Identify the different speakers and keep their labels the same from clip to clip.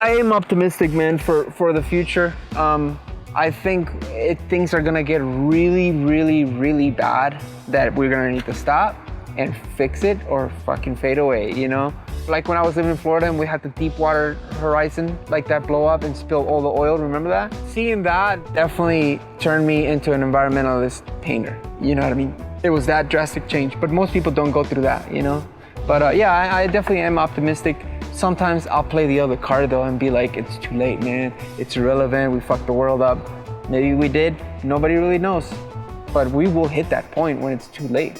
Speaker 1: I am optimistic, man, for the future. I think things are gonna get really, really, really bad that we're gonna need to stop and fix it or fucking fade away, you know? Like when I was living in Florida and we had the Deepwater Horizon, like that blow up and spill all the oil, remember that? Seeing that definitely turned me into an environmentalist painter, you know what I mean? It was that drastic change, but most people don't go through that, you know? But yeah, I definitely am optimistic. Sometimes I'll play the other card though and be like, it's too late, man. It's irrelevant, we fucked the world up. Maybe we did, nobody really knows. But we will hit that point when it's too late.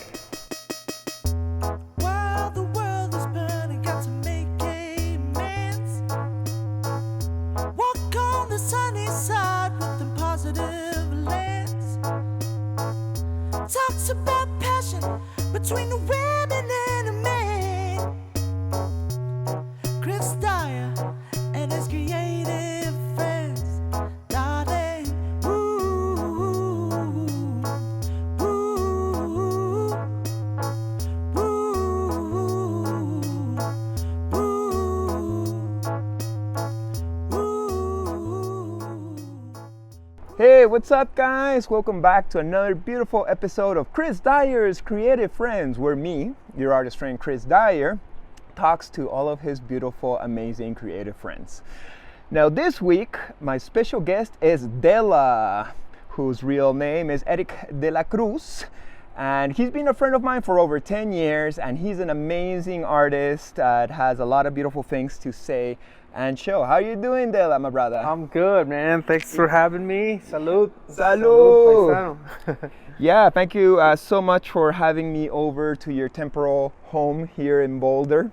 Speaker 2: While the world is burning, got to make amends. Walk on the sunny side with a positive lens. Talks about passion between the women and the men. Chris Dyer and his creative friends. Darling, ooh, ooh,
Speaker 3: Hey, what's up guys? Welcome back to another beautiful episode of Chris Dyer's Creative Friends, where me, your artist friend Chris Dyer, talks to all of his beautiful, amazing creative friends. Now this week, my special guest is Dela, whose real name is Erik De La Cruz. And he's been a friend of mine for over 10 years, and he's an amazing artist that has a lot of beautiful things to say and show. How you doing, Dela, my brother?
Speaker 1: I'm good, man. Thanks for having me. Salud.
Speaker 3: Salud.
Speaker 1: Paisano.
Speaker 3: Yeah, thank you so much for having me over to your temporal home here in Boulder.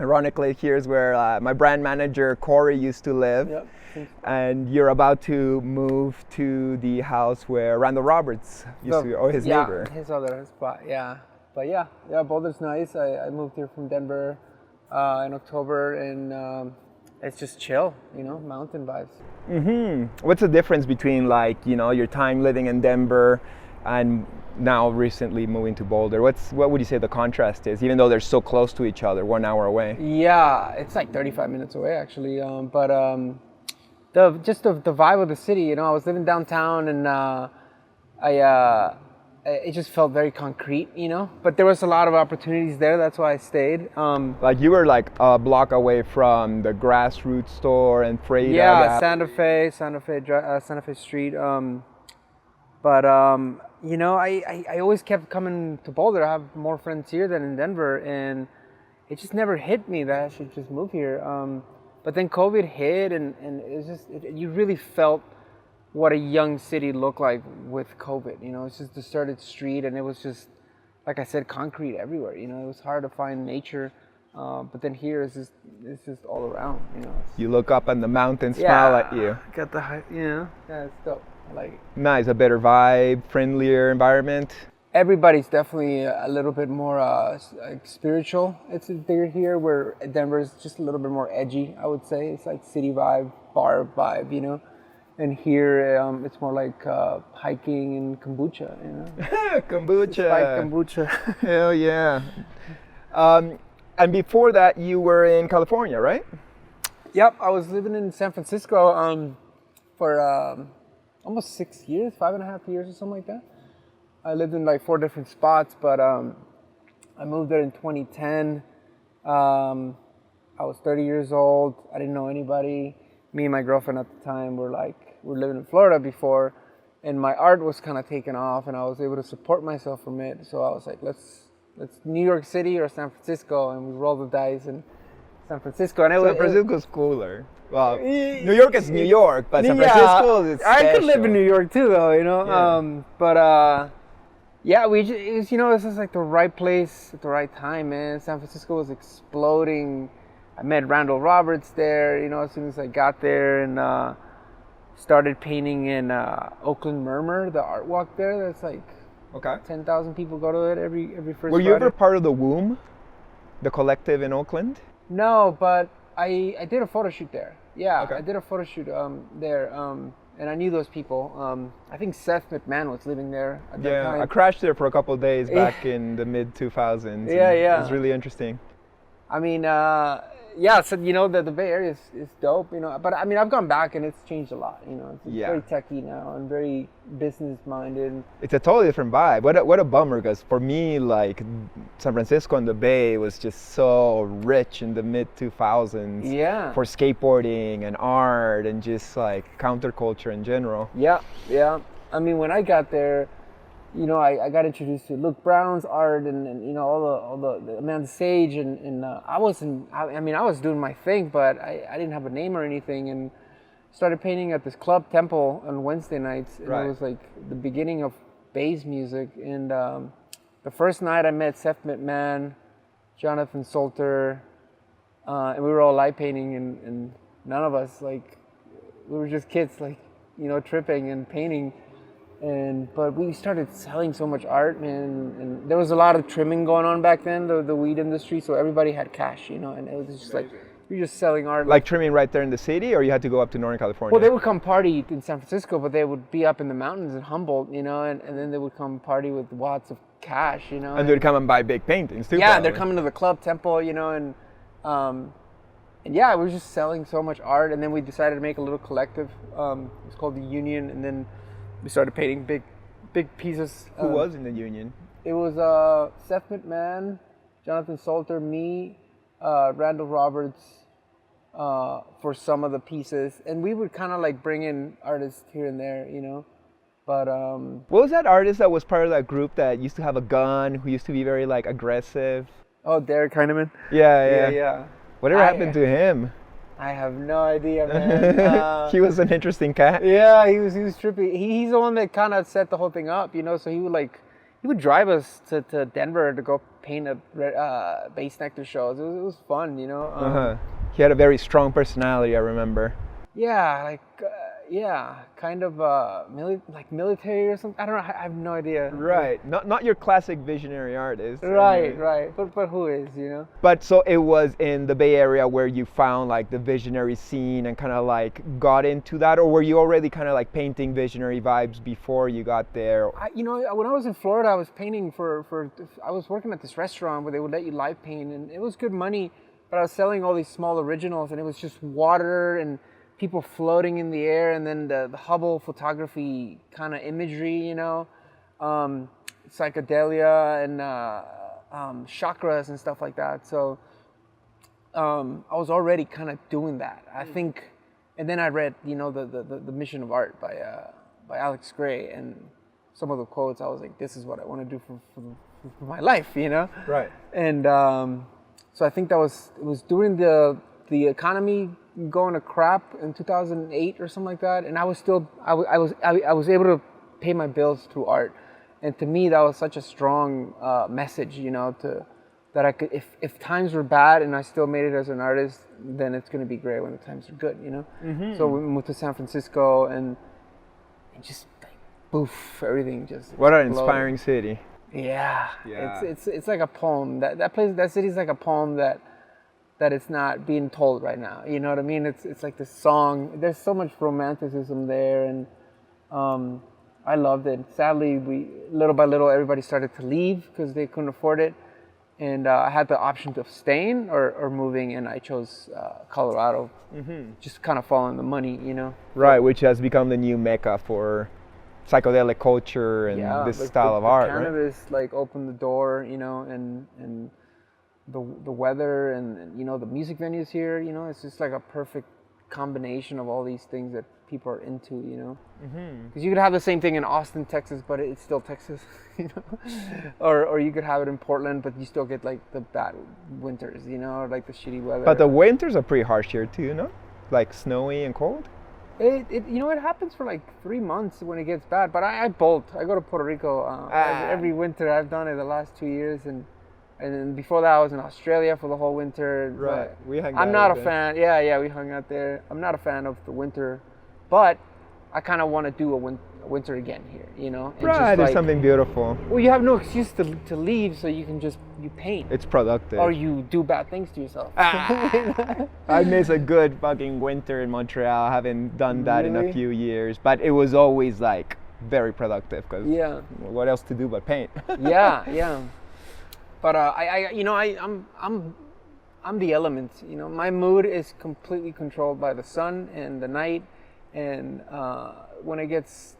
Speaker 3: Ironically, here's where my brand manager Corey used to live.
Speaker 1: Yep.
Speaker 3: And you're about to move to the house where Randall Roberts used to be, or his neighbor.
Speaker 1: His other spot, yeah. But yeah, Boulder's nice. I moved here from Denver in October, and it's just chill, you know, mountain vibes.
Speaker 3: Mm-hmm. What's the difference between, like, you know, your time living in Denver and now recently moving to Boulder? What would you say the contrast is, even though they're so close to each other, 1 hour away?
Speaker 1: Yeah, it's like 35 minutes away actually. But the vibe of the city, you know, I was living downtown and it just felt very concrete, you know. But there was a lot of opportunities there. That's why I stayed.
Speaker 3: Like you were like a block away from the grassroots store and Freda.
Speaker 1: Yeah, Santa Fe Street. You know, I always kept coming to Boulder. I have more friends here than in Denver, and it just never hit me that I should just move here. But then COVID hit, and it's just, you really felt what a young city looked like with COVID. You know, it's just a deserted street, and it was just, like I said, concrete everywhere. You know, it was hard to find nature. But then here it's just all around. You know,
Speaker 3: you look up and the mountains smile at you.
Speaker 1: Got the height, you know. Yeah, it's dope. I like it.
Speaker 3: Nice, a better vibe, friendlier environment.
Speaker 1: Everybody's definitely a little bit more like spiritual. It's bigger here, where Denver is just a little bit more edgy, I would say. It's like city vibe, bar vibe, you know. And here it's more like hiking and kombucha, you know.
Speaker 3: Kombucha.
Speaker 1: Like kombucha.
Speaker 3: Hell yeah. And before that, you were in California, right?
Speaker 1: Yep, I was living in San Francisco for almost 6 years, 5.5 years or something like that. I lived in like 4 different spots, but I moved there in 2010. I was 30 years old. I didn't know anybody. Me and my girlfriend at the time were living in Florida before, and my art was kind of taken off, and I was able to support myself from it. So I was like, let's New York City or San Francisco, and we rolled the dice in San Francisco. And
Speaker 3: San Francisco's cooler. Well, New York is New York, but San Francisco is special.
Speaker 1: I could live in New York too, though, you know.
Speaker 3: Yeah.
Speaker 1: Yeah, it was, you know, it's just like the right place at the right time, man. San Francisco was exploding. I met Randall Roberts there, you know, as soon as I got there, and started painting in Oakland Murmur, the art walk there. That's like 10,000 people go to it every first Friday.
Speaker 3: Were you ever part of the Womb, the collective in Oakland?
Speaker 1: No, but I did a photo shoot there. Yeah,
Speaker 3: Okay.
Speaker 1: I did a photo shoot there, and I knew those people. I think Seth McMahon was living there at that time.
Speaker 3: I crashed there for a couple of days back in the mid 2000s.
Speaker 1: Yeah.
Speaker 3: It was really interesting.
Speaker 1: I mean, yeah, so the Bay Area is dope, but I mean I've gone back and it's changed a lot, it's
Speaker 3: Yeah.
Speaker 1: very techy now and very business minded.
Speaker 3: It's a totally different vibe. What a bummer, because for me, like, San Francisco and the Bay was just so rich in the mid 2000s.
Speaker 1: Yeah.
Speaker 3: For skateboarding and art and just like counterculture in general.
Speaker 1: Yeah. I mean when I got there, I got introduced to Luke Brown's art and all the Amanda Sage and I was doing my thing, but I didn't have a name or anything, and started painting at this club Temple on Wednesday nights, and
Speaker 3: Right.
Speaker 1: it was like the beginning of bass music. And the first night I met Seth McMahon, Jonathan Salter, and we were all light painting, and none of us, like, we were just kids, like, tripping and painting. But we started selling so much art, man, and there was a lot of trimming going on back then, the weed industry, so everybody had cash, and it was just like, you're just selling art.
Speaker 3: Like trimming right there in the city, or you had to go up to Northern California?
Speaker 1: Well, they would come party in San Francisco, but they would be up in the mountains in Humboldt, and then they would come party with watts of cash,
Speaker 3: And they'd come and buy big paintings too.
Speaker 1: yeah,
Speaker 3: probably.
Speaker 1: they're coming to the club Temple, and yeah, we were just selling so much art, and then we decided to make a little collective. It's called the Union, and then we started painting big pieces.
Speaker 3: Who was in the Union?
Speaker 1: It was Seth McMahon, Jonathan Salter, me, Randall Roberts, for some of the pieces, and we would kind of like bring in artists here and there, But
Speaker 3: What was that artist that was part of that group that used to have a gun, who used to be very like aggressive?
Speaker 1: oh, Derek Heineman.
Speaker 3: Yeah. Whatever happened to him?
Speaker 1: I have no idea, man.
Speaker 3: He was an interesting cat.
Speaker 1: Yeah, he was trippy. He's the one that kind of set the whole thing up, So he would drive us to Denver to go paint at Bass Nectar shows. It was fun,
Speaker 3: He had a very strong personality, I remember.
Speaker 1: Yeah, kind of like military or something. I don't know. I have no idea.
Speaker 3: Right, not your classic visionary artist.
Speaker 1: Right. But who is,
Speaker 3: But so it was in the Bay Area where you found like the visionary scene and kind of like got into that, or were you already kind of like painting visionary vibes before you got there?
Speaker 1: When I was in Florida, I was painting I was working at this restaurant where they would let you live paint, and it was good money, but I was selling all these small originals, and it was just water and people floating in the air, and then the Hubble photography kind of imagery, psychedelia and chakras and stuff like that. So I was already kind of doing that, I think. And then I read, the Mission of Art by Alex Gray, and some of the quotes. I was like, this is what I want to do for my life,
Speaker 3: Right.
Speaker 1: And so I think it was during the economy going to crap in 2008 or something like that, and I was able to pay my bills through art, and to me that was such a strong message, that I could, if times were bad and I still made it as an artist, then it's going to be great when the times are good,
Speaker 3: Mm-hmm.
Speaker 1: So we moved to San Francisco, and just like poof, everything just
Speaker 3: What an
Speaker 1: exploded.
Speaker 3: inspiring city.
Speaker 1: Yeah.
Speaker 3: Yeah.
Speaker 1: It's like a poem. That city's like a poem that it's not being told right now. You know what I mean? It's like this song. There's so much romanticism there, and I loved it. Sadly, little by little everybody started to leave because they couldn't afford it, and I had the option of staying or moving, and I chose Colorado.
Speaker 3: Mm-hmm.
Speaker 1: Just kind of following the money,
Speaker 3: Right, which has become the new mecca for psychedelic culture and this
Speaker 1: but
Speaker 3: style of art, right?
Speaker 1: cannabis like opened the door, and the weather and the music venues here, it's just like a perfect combination of all these things that people are into, because you could have the same thing in Austin, Texas, but it's still Texas, or you could have it in Portland, but you still get like the bad winters, or like the shitty weather.
Speaker 3: But the winters are pretty harsh here too, like snowy and cold.
Speaker 1: It happens for like 3 months when it gets bad, but I bolt. I go to Puerto Rico every winter. I've done it the last 2 years, and then before that I was in Australia for the whole winter.
Speaker 3: Right, we hung
Speaker 1: I'm
Speaker 3: out
Speaker 1: not a
Speaker 3: there.
Speaker 1: fan. Yeah, we hung out there. I'm not a fan of the winter, but I kind of want to do a winter again here, and
Speaker 3: Right,
Speaker 1: just,
Speaker 3: there's
Speaker 1: like,
Speaker 3: something beautiful.
Speaker 1: Well, you have no excuse to leave, so you can you paint.
Speaker 3: It's productive.
Speaker 1: Or you do bad things to yourself.
Speaker 3: I miss a good fucking winter in Montreal. I haven't done that in a
Speaker 1: Really?
Speaker 3: few years, but it was always like very productive because
Speaker 1: Yeah.
Speaker 3: what else to do but paint?
Speaker 1: Yeah. But I'm the elements. You know, my mood is completely controlled by the sun and the night, and when it gets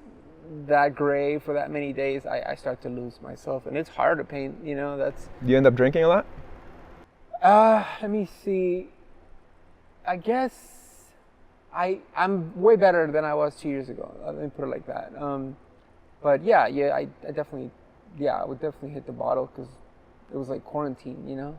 Speaker 1: that gray for that many days, I start to lose myself, and it's hard to paint. You know, that's.
Speaker 3: Do you end up drinking a lot?
Speaker 1: Let me see. I guess I'm way better than I was 2 years ago. Let me put it like that. But yeah, I definitely, I would definitely hit the bottle because it was like quarantine, you know.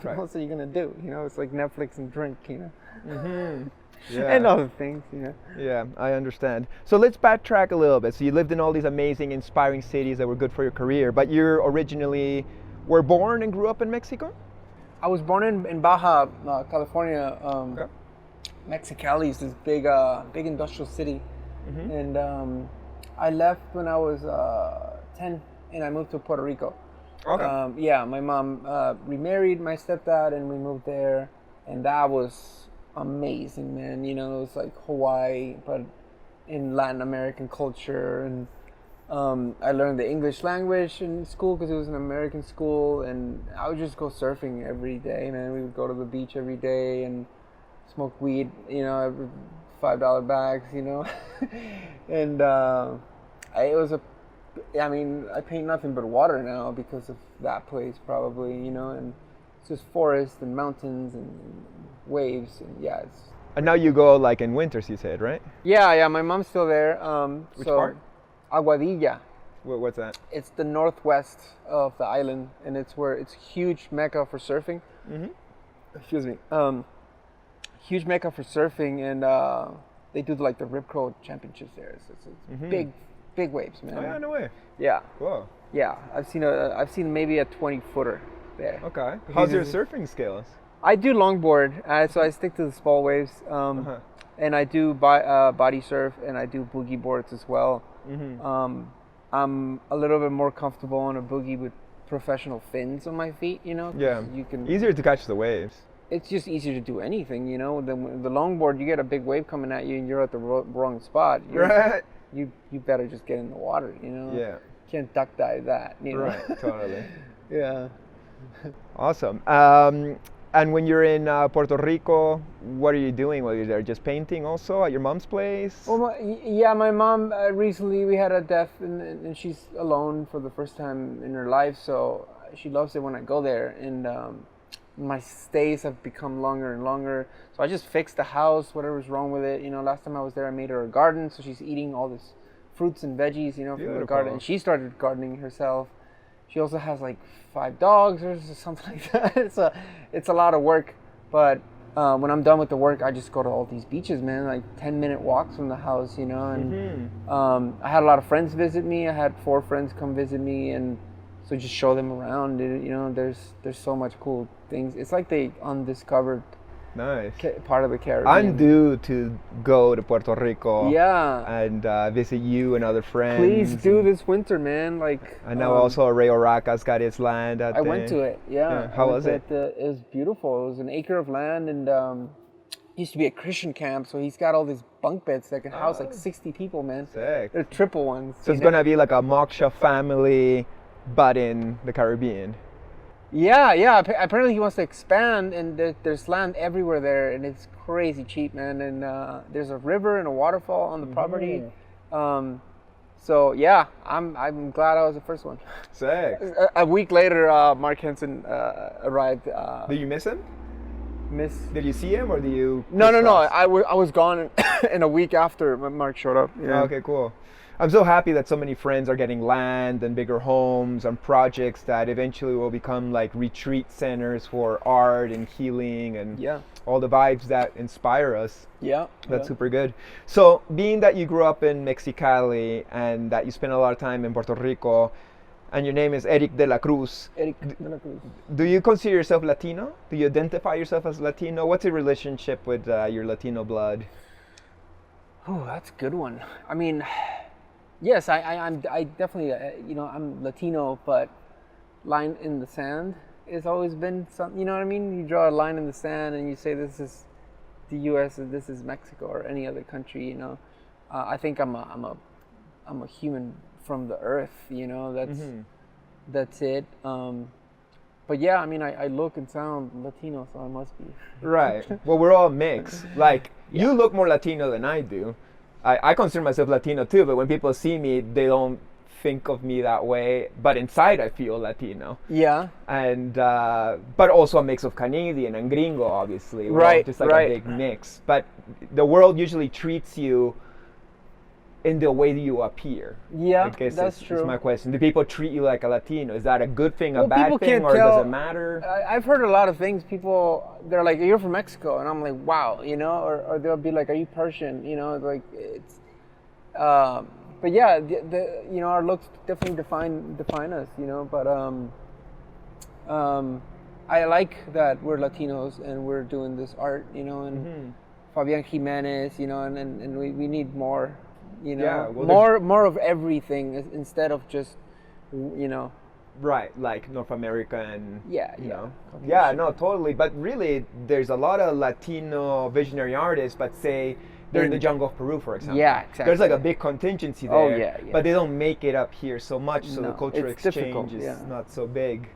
Speaker 3: Right.
Speaker 1: What else are you gonna do? You know, it's like Netflix and drink, you know.
Speaker 3: Mm-hmm. Yeah.
Speaker 1: And other things, you know.
Speaker 3: Yeah, I understand. So let's backtrack a little bit. So you lived in all these amazing, inspiring cities that were good for your career, but you originally were born and grew up in Mexico?
Speaker 1: I was born in Baja, California.
Speaker 3: Okay.
Speaker 1: Mexicali is this big industrial city,
Speaker 3: Mm-hmm.
Speaker 1: and I left when I was 10, and I moved to Puerto Rico.
Speaker 3: Okay.
Speaker 1: Yeah, my mom remarried my stepdad, and we moved there, and that was amazing, man. You know, it was like Hawaii, but in Latin American culture, and I learned the English language in school because it was an American school, and I would just go surfing every day, man. We would go to the beach every day and smoke weed, you know, every $5 bags, you know, and I mean, I paint nothing but water now because of that place, probably, you know, and it's just forest and mountains and waves, and yeah, it's.
Speaker 3: And now you go like in winters, you said, right?
Speaker 1: Yeah, my mom's still there.
Speaker 3: Which
Speaker 1: so,
Speaker 3: part?
Speaker 1: Aguadilla.
Speaker 3: What's that?
Speaker 1: It's the northwest of the island, and it's huge mecca for surfing.
Speaker 3: Mm-hmm.
Speaker 1: Excuse me. Huge mecca for surfing, and they do like the Rip Curl Championships there. So it's
Speaker 3: Mm-hmm.
Speaker 1: big waves, man.
Speaker 3: Oh yeah, no way.
Speaker 1: Yeah,
Speaker 3: Whoa.
Speaker 1: yeah. I've seen maybe a 20-footer there.
Speaker 3: Okay. How's your surfing skills?
Speaker 1: I do longboard, so I stick to the small waves,
Speaker 3: Uh-huh.
Speaker 1: and I do body surf, and I do boogie boards as well.
Speaker 3: Mm-hmm.
Speaker 1: I'm a little bit more comfortable on a boogie with professional fins on my feet, you know. 'Cause
Speaker 3: Yeah.
Speaker 1: you can.
Speaker 3: Easier to catch the waves.
Speaker 1: It's just easier to do anything, you know. The longboard, you get a big wave coming at you, and you're at the wrong spot.
Speaker 3: Right.
Speaker 1: You better just get in the water, you know.
Speaker 3: Yeah.
Speaker 1: Can't duck dive that, you know.
Speaker 3: Right. Totally.
Speaker 1: Yeah.
Speaker 3: Awesome. And when you're in Puerto Rico, what are you doing while you're there? Just painting also at your mom's place?
Speaker 1: Well, my mom recently we had a death, and she's alone for the first time in her life, so she loves it when I go there, and my stays have become longer and longer. So I just fixed the house, whatever's wrong with it. You know, last time I was there, I made her a garden, so she's eating all this fruits and veggies, you know, from the
Speaker 3: Beautiful.
Speaker 1: garden. And she started gardening herself. She also has like 5 dogs or something like that. It's a lot of work, but when I'm done with the work, I just go to all these beaches, man, like 10-minute walks from the house, you know. And
Speaker 3: Mm-hmm.
Speaker 1: I had a lot of friends visit me. I had 4 friends come visit me, and so just show them around. You know, there's so much cool things. It's like the undiscovered
Speaker 3: Nice.
Speaker 1: part of the Caribbean.
Speaker 3: I'm due to go to Puerto Rico.
Speaker 1: Yeah.
Speaker 3: And visit you and other friends.
Speaker 1: Please do this winter, man. Like.
Speaker 3: And now also Ray Oracas got his land.
Speaker 1: I went to it. Yeah.
Speaker 3: How was it?
Speaker 1: It was beautiful. It was an acre of land, and it used to be a Christian camp. So he's got all these bunk beds that can house like 60 people, man.
Speaker 3: Sick.
Speaker 1: They're triple ones.
Speaker 3: So it's gonna be like a Moksha family, but in the Caribbean.
Speaker 1: Yeah. Apparently he wants to expand, and there's land everywhere there, and it's crazy cheap, man. And there's a river and a waterfall on the property. So yeah, I'm glad I was the first one.
Speaker 3: Sick.
Speaker 1: A week later, Mark Henson arrived.
Speaker 3: Did you miss him? Did you see him or did you?
Speaker 1: No. I was gone, and a week after Mark showed up. Yeah.
Speaker 3: Okay, cool. I'm so happy that so many friends are getting land and bigger homes and projects that eventually will become like retreat centers for art and healing and all the vibes that inspire us.
Speaker 1: Yeah.
Speaker 3: That's super good. So, being that you grew up in Mexicali and that you spent a lot of time in Puerto Rico, and your name is Erik De La Cruz.
Speaker 1: Erik De La Cruz.
Speaker 3: Do you consider yourself Latino? Do you identify yourself as Latino? What's your relationship with your Latino blood?
Speaker 1: Oh, that's a good one. I mean, yes, I'm definitely, you know, I'm Latino, but line in the sand has always been something, you know what I mean? You draw a line in the sand and you say this is the U.S. and this is Mexico or any other country, you know. I think I'm a human from the earth, you know. That's it. But yeah, I mean, I look and sound Latino, so I must be.
Speaker 3: Right. Well, we're all mixed. Like, you look more Latino than I do. I consider myself Latino too, but when people see me, they don't think of me that way. But inside, I feel Latino.
Speaker 1: Yeah.
Speaker 3: And but also a mix of Canadian and Gringo, obviously. We're all
Speaker 1: Right,
Speaker 3: just like
Speaker 1: right.
Speaker 3: a big mix. But the world usually treats you in the way that you appear.
Speaker 1: Yeah,
Speaker 3: I guess
Speaker 1: that's
Speaker 3: is
Speaker 1: true.
Speaker 3: my question. Do people treat you like a Latino? Is that a good thing, a
Speaker 1: Well,
Speaker 3: bad
Speaker 1: people
Speaker 3: thing,
Speaker 1: can't
Speaker 3: or
Speaker 1: tell.
Speaker 3: does it matter?
Speaker 1: I've heard a lot of things. People, they're like, "You're from Mexico," and I'm like, "Wow," you know, or they'll be like, "Are you Persian?" You know, like it's. But yeah, the you know, our looks definitely define us, you know. But I like that we're Latinos and we're doing this art, you know, and Fabian Jimenez, you know, and we need more, you know,
Speaker 3: Yeah, well,
Speaker 1: more of everything instead of just, you know.
Speaker 3: Right, like North America and
Speaker 1: Yeah,
Speaker 3: you
Speaker 1: yeah.
Speaker 3: know.
Speaker 1: Okay,
Speaker 3: Yeah,
Speaker 1: sure.
Speaker 3: no, totally. But really, there's a lot of Latino visionary artists, but say they're in the jungle of Peru, for example.
Speaker 1: Yeah, exactly.
Speaker 3: There's like a big contingency there.
Speaker 1: Oh, yeah, yeah.
Speaker 3: But they don't make it up here so much, so the
Speaker 1: No,
Speaker 3: cultural
Speaker 1: it's difficult,
Speaker 3: exchange is
Speaker 1: yeah.
Speaker 3: not so big.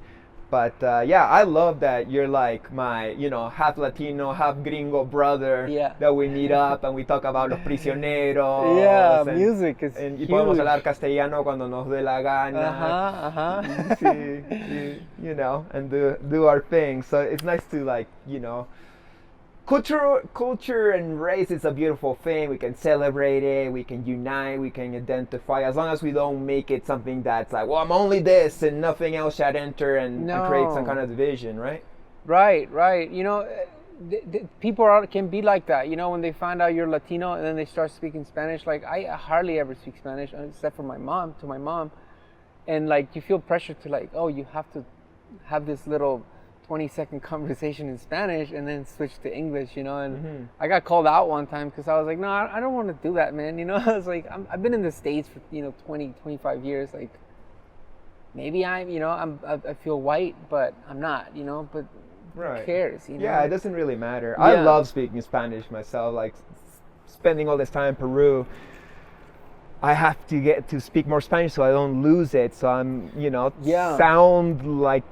Speaker 3: But yeah, I love that you're like my, you know, half Latino, half Gringo brother.
Speaker 1: Yeah.
Speaker 3: That we meet up and we talk about los prisioneros.
Speaker 1: Yeah,
Speaker 3: and-
Speaker 1: music is
Speaker 3: and y
Speaker 1: huge.
Speaker 3: podemos hablar castellano cuando nos dé la gana. Sí, you know, and do our thing. So it's nice to, like, you know, culture and race is a beautiful thing. We can celebrate it, we can unite, we can identify, as long as we don't make it something that's like, well, I'm only this and nothing else should enter and create some
Speaker 1: No.
Speaker 3: kind of division, right?
Speaker 1: Right. You know, people can be like that. You know, when they find out you're Latino and then they start speaking Spanish. Like I hardly ever speak Spanish except for my mom. And like you feel pressure to like, oh, you have to have this little 20-second conversation in Spanish and then switch to English, you know. And I got called out one time because I was like, no, I don't want to do that, man. You know, I was like, I've been in the States for 20, 25 years. Like maybe I feel white, but I'm not, you know. But
Speaker 3: Right.
Speaker 1: who cares, you know?
Speaker 3: Yeah, it doesn't really matter. I
Speaker 1: Yeah.
Speaker 3: love speaking Spanish myself. Like spending all this time in Peru, I have to get to speak more Spanish so I don't lose it. So I'm,
Speaker 1: Yeah.
Speaker 3: sound like,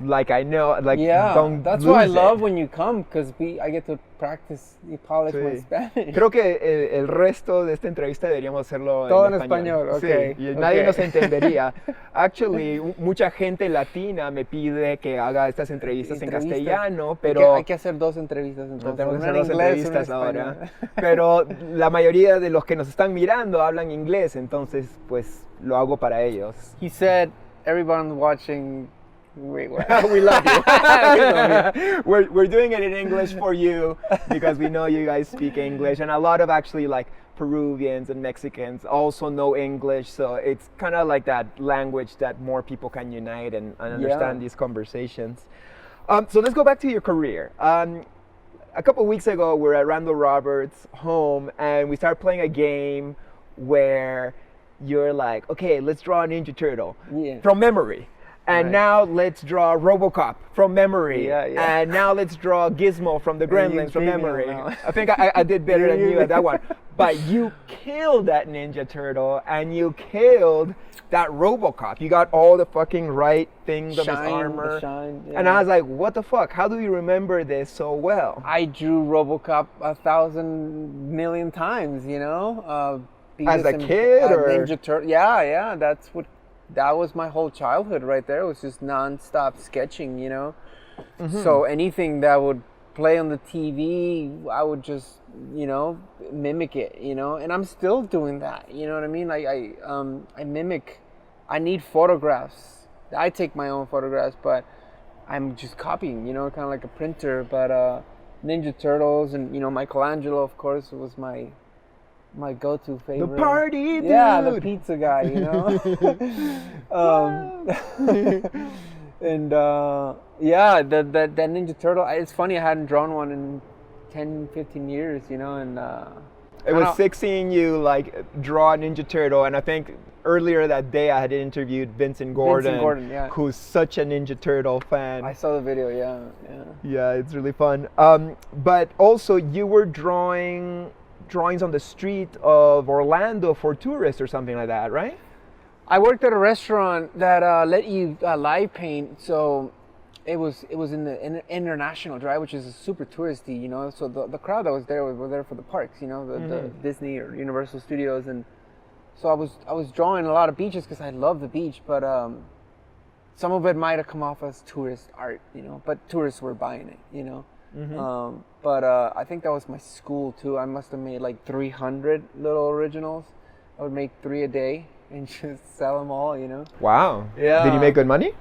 Speaker 3: like I know, like
Speaker 1: Yeah,
Speaker 3: don't
Speaker 1: that's
Speaker 3: lose
Speaker 1: why I
Speaker 3: it.
Speaker 1: love when you come because I get to practice y polish my
Speaker 3: Sí.
Speaker 1: Spanish.
Speaker 3: Creo que el resto de esta entrevista deberíamos hacerlo
Speaker 1: Todo
Speaker 3: en
Speaker 1: en español,
Speaker 3: Sí,
Speaker 1: ok,
Speaker 3: y nadie
Speaker 1: ok.
Speaker 3: nos entendería. Actually, mucha gente latina me pide que haga estas entrevistas en
Speaker 1: Entrevistas.
Speaker 3: castellano, pero
Speaker 1: Hay que hacer dos entrevistas entonces.
Speaker 3: tenemos que
Speaker 1: una
Speaker 3: hacer
Speaker 1: en
Speaker 3: dos
Speaker 1: inglés,
Speaker 3: entrevistas
Speaker 1: una en
Speaker 3: ahora.
Speaker 1: español.
Speaker 3: Pero la mayoría de los que nos están mirando hablan inglés, entonces pues lo hago para ellos.
Speaker 1: He said, everyone watching. Wait, what?
Speaker 3: We love you. We're doing it in English for you because we know you guys speak English, and a lot of actually like Peruvians and Mexicans also know English, so it's kind of like that language that more people can unite and understand these conversations. So let's go back to your career. A couple of weeks ago, we were at Randall Roberts' home, and we started playing a game where you're like, okay, let's draw a Ninja Turtle from memory. And
Speaker 1: Right.
Speaker 3: now let's draw RoboCop from memory.
Speaker 1: Yeah.
Speaker 3: And now let's draw Gizmo from the
Speaker 1: you
Speaker 3: Gremlins from
Speaker 1: beat me on
Speaker 3: memory.
Speaker 1: that one.
Speaker 3: I think I did better than you at that one.
Speaker 1: You-
Speaker 3: But you killed that Ninja Turtle and you killed that RoboCop. You got all the fucking right things of his
Speaker 1: Shine, the
Speaker 3: armor.
Speaker 1: shine,
Speaker 3: And
Speaker 1: yeah.
Speaker 3: I was like, what the fuck? How do you remember this so well?
Speaker 1: I drew RoboCop 1,000 million times, you know.
Speaker 3: As
Speaker 1: Beavis
Speaker 3: a
Speaker 1: and-
Speaker 3: kid, or-
Speaker 1: Ninja Turtle. Yeah. That was my whole childhood right there. It was just nonstop sketching, you know. So anything that would play on the TV, I would just, mimic it, you know. And I'm still doing that, you know what I mean? Like I mimic. I need photographs. I take my own photographs, but I'm just copying, you know, kind of like a printer. But Ninja Turtles and Michelangelo, of course, was my go-to favorite.
Speaker 3: The party dude.
Speaker 1: Yeah, the pizza guy, you know. And that Ninja Turtle. It's funny, I hadn't drawn one in 10, 15 years, you know, and
Speaker 3: It was sick seeing you like draw a Ninja Turtle, and I think earlier that day I had interviewed Vincent Gordon,
Speaker 1: yeah.
Speaker 3: who's such a Ninja Turtle fan.
Speaker 1: I saw the video, yeah.
Speaker 3: Yeah, it's really fun. But also you were drawings on the street of Orlando for tourists or something like that, right?
Speaker 1: I worked at a restaurant that let you live paint, so it was in the International Drive, which is super touristy, you know. So the crowd that was there were there for the parks, you know, the Disney or Universal Studios, and so I was drawing a lot of beaches because I love the beach, but some of it might have come off as tourist art, you know, but tourists were buying it, you know. But I think that was my school too. I must have made like 300 little originals. I would make 3 a day and just sell them all, you know.
Speaker 3: Wow.
Speaker 1: Yeah.
Speaker 3: Did you make good money?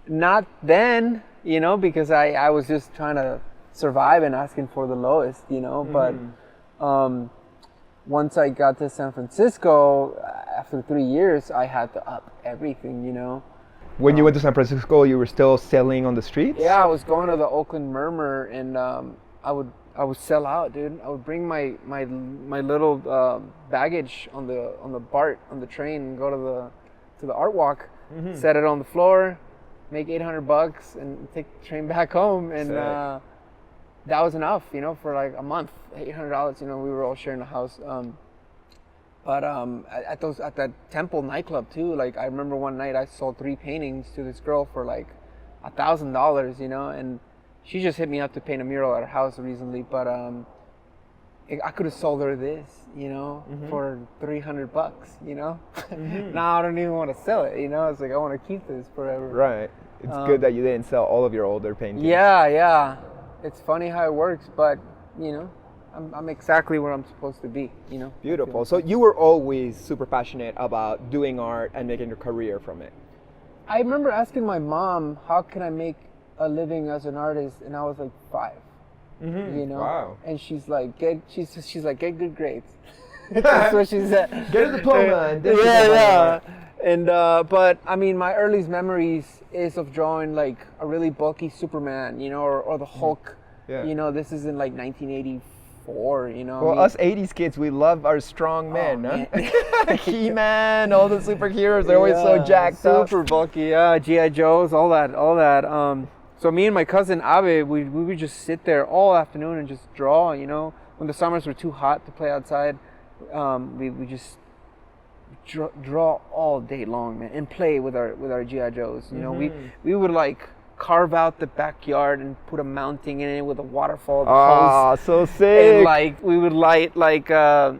Speaker 1: Not then, you know, because I was just trying to survive and asking for the lowest, you know. But once I got to San Francisco, after 3 years, I had to up everything, you know.
Speaker 3: When you went to San Francisco, you were still selling on the streets?
Speaker 1: Yeah, I was going to the Oakland Murmur, and I would sell out, dude. I would bring my little baggage on the BART on the train and go to the art walk, set it on the floor, make $800 and take the train back home, and that was enough, you know, for like a month. $800, you know, we were all sharing a house. But at that Temple nightclub too, like I remember one night I sold 3 paintings to this girl for like $1,000, you know, and she just hit me up to paint a mural at her house recently, but I could have sold her this, you know, for $300, you know. Now I don't even want to sell it, you know. It's like I want to keep this forever.
Speaker 3: Right. It's good that you didn't sell all of your older paintings.
Speaker 1: Yeah. It's funny how it works, but you know, I'm exactly where I'm supposed to be, you know.
Speaker 3: Beautiful. So you were always super passionate about doing art and making a career from it.
Speaker 1: I remember asking my mom, how can I make a living as an artist? And I was like 5, you know.
Speaker 3: Wow.
Speaker 1: And she's like, get good grades. That's what she said.
Speaker 3: Get a diploma. And
Speaker 1: yeah. And but I mean, my earliest memories is of drawing like a really bulky Superman, you know, or the Hulk.
Speaker 3: Yeah.
Speaker 1: You know, this is in like 1984, you know.
Speaker 3: Well, us 80s kids, we love our strong men, huh? He-Man, all the superheroes, they're always so jacked up.
Speaker 1: Super bulky, yeah. G.I. Joes, all that. So me and my cousin Abe, we would just sit there all afternoon and just draw, you know. When the summers were too hot to play outside, we just draw all day long, man, and play with our G.I. Joes. You know, we would like carve out the backyard and put a mounting in it with a waterfall.
Speaker 3: Oh, so sick!
Speaker 1: And like we would light like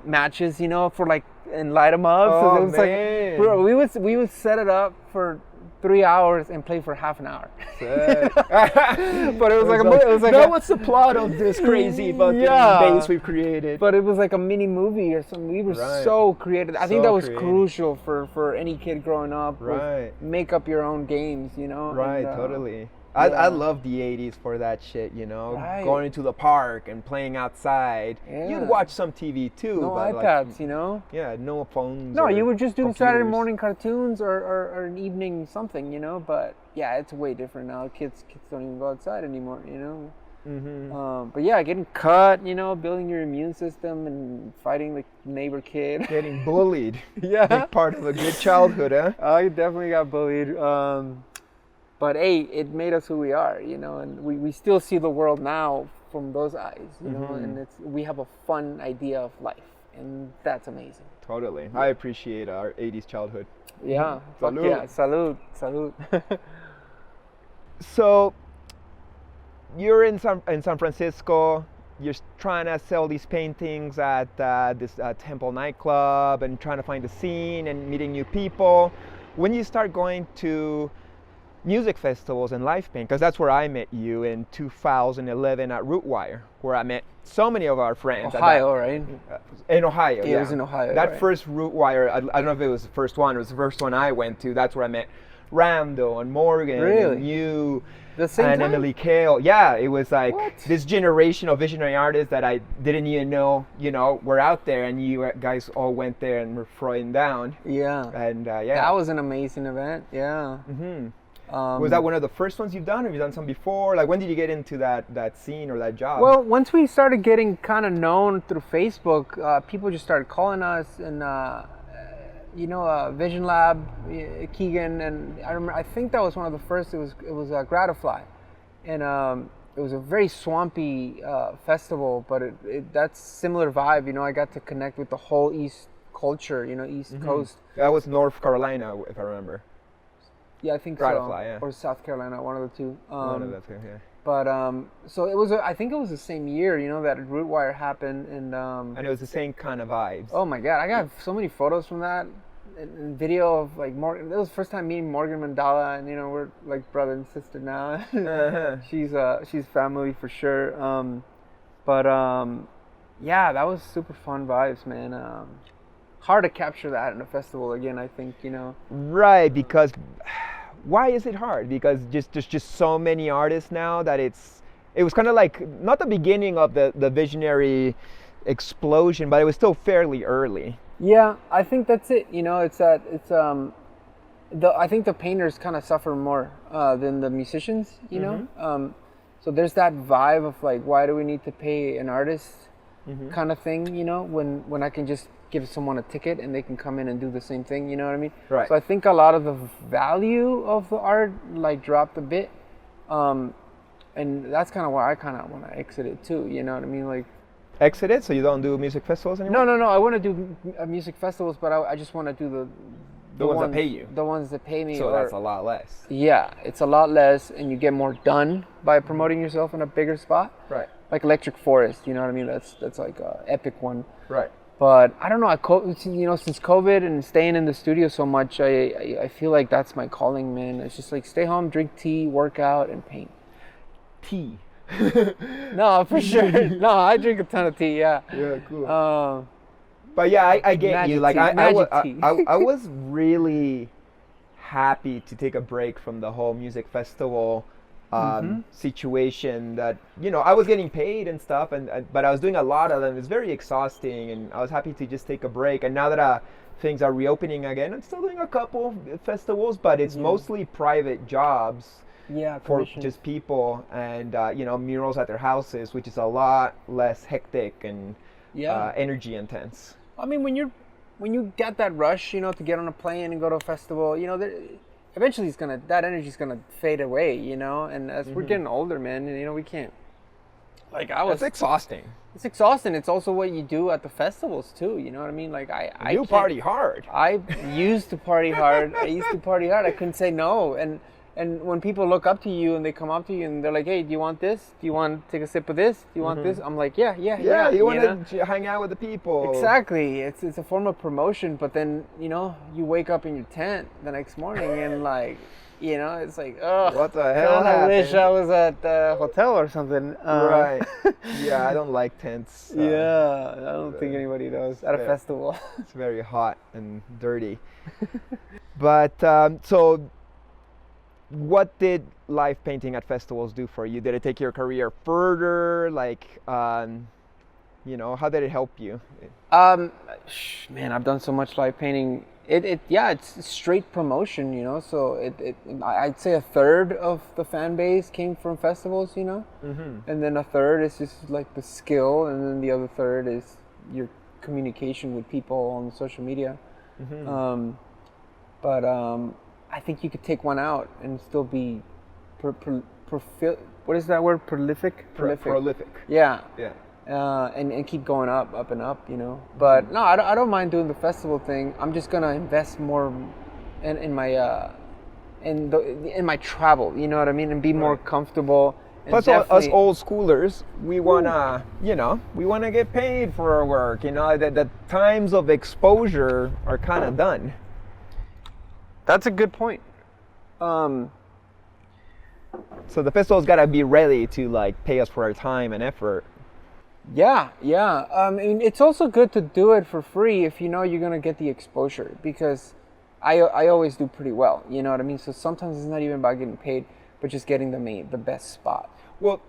Speaker 1: matches, you know, for like and light them up.
Speaker 3: Oh,
Speaker 1: so it was
Speaker 3: man.
Speaker 1: like, bro, we would set it up for 3 hours and play for half an hour. But it was like
Speaker 3: now what's the plot of this crazy fucking base we've created?
Speaker 1: But it was like a mini movie or something. We were so creative. I think that was crucial for any kid growing up.
Speaker 3: Right.
Speaker 1: Make up your own games, you know.
Speaker 3: Right,
Speaker 1: and,
Speaker 3: totally. I love the 80s for that shit, you know, going into the park and playing outside.
Speaker 1: Yeah.
Speaker 3: You'd watch some TV too.
Speaker 1: No
Speaker 3: but
Speaker 1: iPads,
Speaker 3: like,
Speaker 1: you know?
Speaker 3: Yeah, no phones.
Speaker 1: No,
Speaker 3: or
Speaker 1: you would just do
Speaker 3: computers.
Speaker 1: Saturday morning cartoons or an evening something, you know? But yeah, it's way different now. Kids don't even go outside anymore, you know? But yeah, getting cut, you know, building your immune system and fighting the neighbor kid.
Speaker 3: Getting bullied.
Speaker 1: Yeah.
Speaker 3: Big part of a good childhood, huh?
Speaker 1: I definitely got bullied. But hey, it made us who we are, you know, and we still see the world now from those eyes, you know, and we have a fun idea of life, and that's amazing.
Speaker 3: Totally. I appreciate our 80s childhood.
Speaker 1: Yeah. Fuck
Speaker 3: Salud.
Speaker 1: yeah. Salud.
Speaker 3: So you're in San Francisco. You're trying to sell these paintings at this Temple nightclub and trying to find the scene and meeting new people. When you start going to music festivals and live paint, because that's where I met you in 2011 at Rootwire, where I met so many of our friends.
Speaker 1: Ohio, right?
Speaker 3: In Ohio,
Speaker 1: Yeah, it was in Ohio.
Speaker 3: That
Speaker 1: right.
Speaker 3: first Rootwire, I don't know if it was the first one, it was the first one I went to. That's where I met Rando and Morgan
Speaker 1: Really?
Speaker 3: and you
Speaker 1: The same
Speaker 3: and
Speaker 1: time?
Speaker 3: Emily Kale. Yeah, it was like
Speaker 1: What?
Speaker 3: this generation of visionary artists that I didn't even know, you know, were out there, and you guys all went there and were throwing down.
Speaker 1: Yeah.
Speaker 3: And yeah.
Speaker 1: That was an amazing event. Yeah.
Speaker 3: Was that one of the first ones you've done, or have you done some before? Like, when did you get into that scene or that job?
Speaker 1: Well, once we started getting kind of known through Facebook, people just started calling us, and you know, Vision Lab, Keegan, and I think that was one of the first. It was Gratifly, and it was a very swampy festival, but that's similar vibe. You know, I got to connect with the whole East culture, you know, East Coast.
Speaker 3: That was North Carolina, if I remember.
Speaker 1: Yeah, I think
Speaker 3: Gratify,
Speaker 1: so.
Speaker 3: yeah.
Speaker 1: Or South Carolina, one of the two.
Speaker 3: One of those, yeah.
Speaker 1: But so it was. I think it was the same year, you know, that Rootwire happened, and
Speaker 3: it was the same kind of vibes.
Speaker 1: oh my God, I got so many photos from that, and video of like Morgan. That was the first time meeting Morgan Mandala, and you know we're like brother and sister now. She's family for sure. Yeah, that was super fun vibes, man. Hard to capture that in a festival again, I think, you know.
Speaker 3: Right, because why is it hard? Because there's just so many artists now that it was kind of like not the beginning of the visionary explosion, but it was still fairly early.
Speaker 1: Yeah, I think that's it. You know, I think the painters kind of suffer more than the musicians, you know. So there's that vibe of like, why do we need to pay an artist kind of thing, you know, when I can just give someone a ticket and they can come in and do the same thing, you know what I mean?
Speaker 3: Right.
Speaker 1: So I think a lot of the value of the art like dropped a bit, and that's kind of why I kind of want to exit it too, you know what I mean? Like
Speaker 3: Exit it, so you don't do music festivals anymore?
Speaker 1: no, I want to do music festivals, but I just want to do
Speaker 3: the ones that pay you.
Speaker 1: The ones that pay me.
Speaker 3: So that's a lot less.
Speaker 1: Yeah, it's a lot less, and you get more done by promoting yourself in a bigger spot.
Speaker 3: Right.
Speaker 1: Like Electric Forest, you know what I mean? That's like a epic one.
Speaker 3: Right.
Speaker 1: But I don't know. You know, since COVID and staying in the studio so much, I feel like that's my calling, man. It's just like stay home, drink tea, work out, and paint.
Speaker 3: Tea.
Speaker 1: No, for sure. No, I drink a ton of tea. Yeah.
Speaker 3: Yeah, cool. But yeah, I get
Speaker 1: Magic
Speaker 3: you. Like
Speaker 1: tea,
Speaker 3: I was really happy to take a break from the whole music festival situation. That, you know, I was getting paid and stuff, but I was doing a lot of them. It's very exhausting, and I was happy to just take a break. And now that things are reopening again, I'm still doing a couple festivals, but it's mostly private jobs.
Speaker 1: Yeah,
Speaker 3: for just people, and you know, murals at their houses, which is a lot less hectic and energy intense.
Speaker 1: I mean, when you get that rush, you know, to get on a plane and go to a festival, you know, eventually that energy's gonna fade away, you know. And as we're getting older, man, you know, we can't. Like
Speaker 3: It's exhausting.
Speaker 1: It's exhausting. It's also what you do at the festivals too. You know what I mean? Like I
Speaker 3: party hard.
Speaker 1: I used to party hard. I couldn't say no. And when people look up to you and they come up to you and they're like, hey, do you want this? Do you want to take a sip of this? Do you want this? I'm like, yeah.
Speaker 3: You want to hang out with the people.
Speaker 1: Exactly. It's a form of promotion, but then, you know, you wake up in your tent the next morning and like, you know, it's like, oh,
Speaker 3: what the hell
Speaker 1: I wish I was at the hotel or something.
Speaker 3: Right. Yeah, I don't like tents.
Speaker 1: Yeah, I don't think anybody does at a festival.
Speaker 3: It's very hot and dirty. But so what did live painting at festivals do for you? Did it take your career further? Like, you know, how did it help you?
Speaker 1: Man, I've done so much live painting. It's straight promotion, you know. So I'd say a third of the fan base came from festivals, you know, and then a third is just like the skill, and then the other third is your communication with people on social media. I think you could take one out and still be what is that word? Prolific?
Speaker 3: Prolific.
Speaker 1: Yeah.
Speaker 3: Yeah.
Speaker 1: And keep going up and up, you know. But no, I don't mind doing the festival thing. I'm just gonna invest more in my travel, you know what I mean, and be more comfortable.
Speaker 3: Plus, us old schoolers, we wanna, you know, get paid for our work. You know, the times of exposure are kind of done.
Speaker 1: That's a good point.
Speaker 3: So the festival's got to be ready to like pay us for our time and effort.
Speaker 1: Yeah. I mean, it's also good to do it for free if you know you're gonna get the exposure, because I always do pretty well. You know what I mean? So sometimes it's not even about getting paid, but just getting the best spot.
Speaker 3: Well,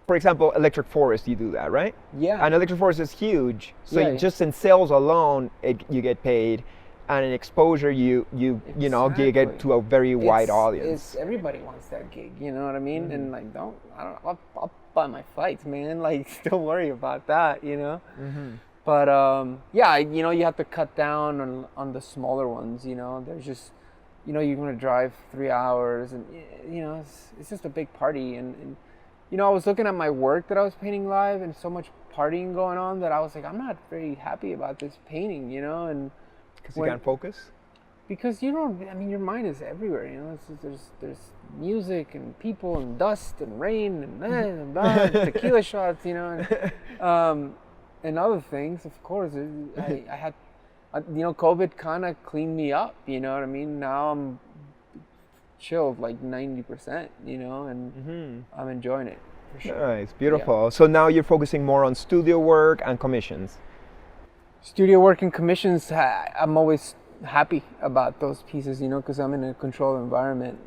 Speaker 3: for example, Electric Forest, you do that, right?
Speaker 1: Yeah.
Speaker 3: And Electric Forest is huge, so
Speaker 1: Yeah.
Speaker 3: just in sales alone, you get paid. And in exposure, you know, you get to a very wide audience.
Speaker 1: Everybody wants that gig, you know what I mean? And like, I'll buy my flights, man. Like, don't worry about that, you know. But yeah, you know, you have to cut down on the smaller ones. You know, there's just, you know, you're gonna drive 3 hours, and you know, it's just a big party, and you know, I was looking at my work that I was painting live, and so much partying going on that I was like, I'm not very happy about this painting, you know, and
Speaker 3: Because you can't focus?
Speaker 1: because you don't, I mean, your mind is everywhere, you know. There's music and people and dust and rain and blah, tequila shots, you know, and other things. Of course, I had, you know, COVID kind of cleaned me up. You know what I mean? Now I'm chilled like 90%, you know, and I'm enjoying it for sure.
Speaker 3: Nice, beautiful. So now you're focusing more on studio work and commissions.
Speaker 1: Studio work and commissions, I'm always happy about those pieces, you know, because I'm in a controlled environment.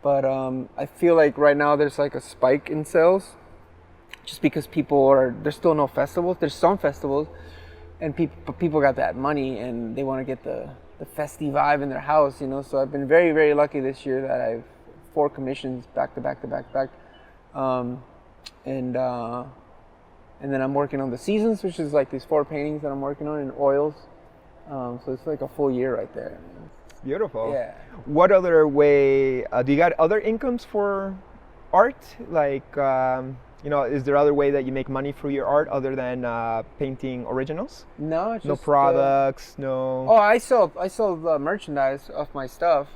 Speaker 1: But I feel like right now there's like a spike in sales, just because there's still no festivals. There's some festivals, and people got that money and they want to get the festy vibe in their house, you know. So I've been very, very lucky this year that I've 4 commissions back to back to back to back. And then I'm working on the seasons, which is like these 4 paintings that I'm working on in oils. So it's like a full year right there.
Speaker 3: Beautiful.
Speaker 1: Yeah.
Speaker 3: What other way, do you got other incomes for art? Like, you know, is there other way that you make money through your art other than painting originals?
Speaker 1: No, it's
Speaker 3: No
Speaker 1: just,
Speaker 3: products, no.
Speaker 1: Oh, I sell merchandise of my stuff.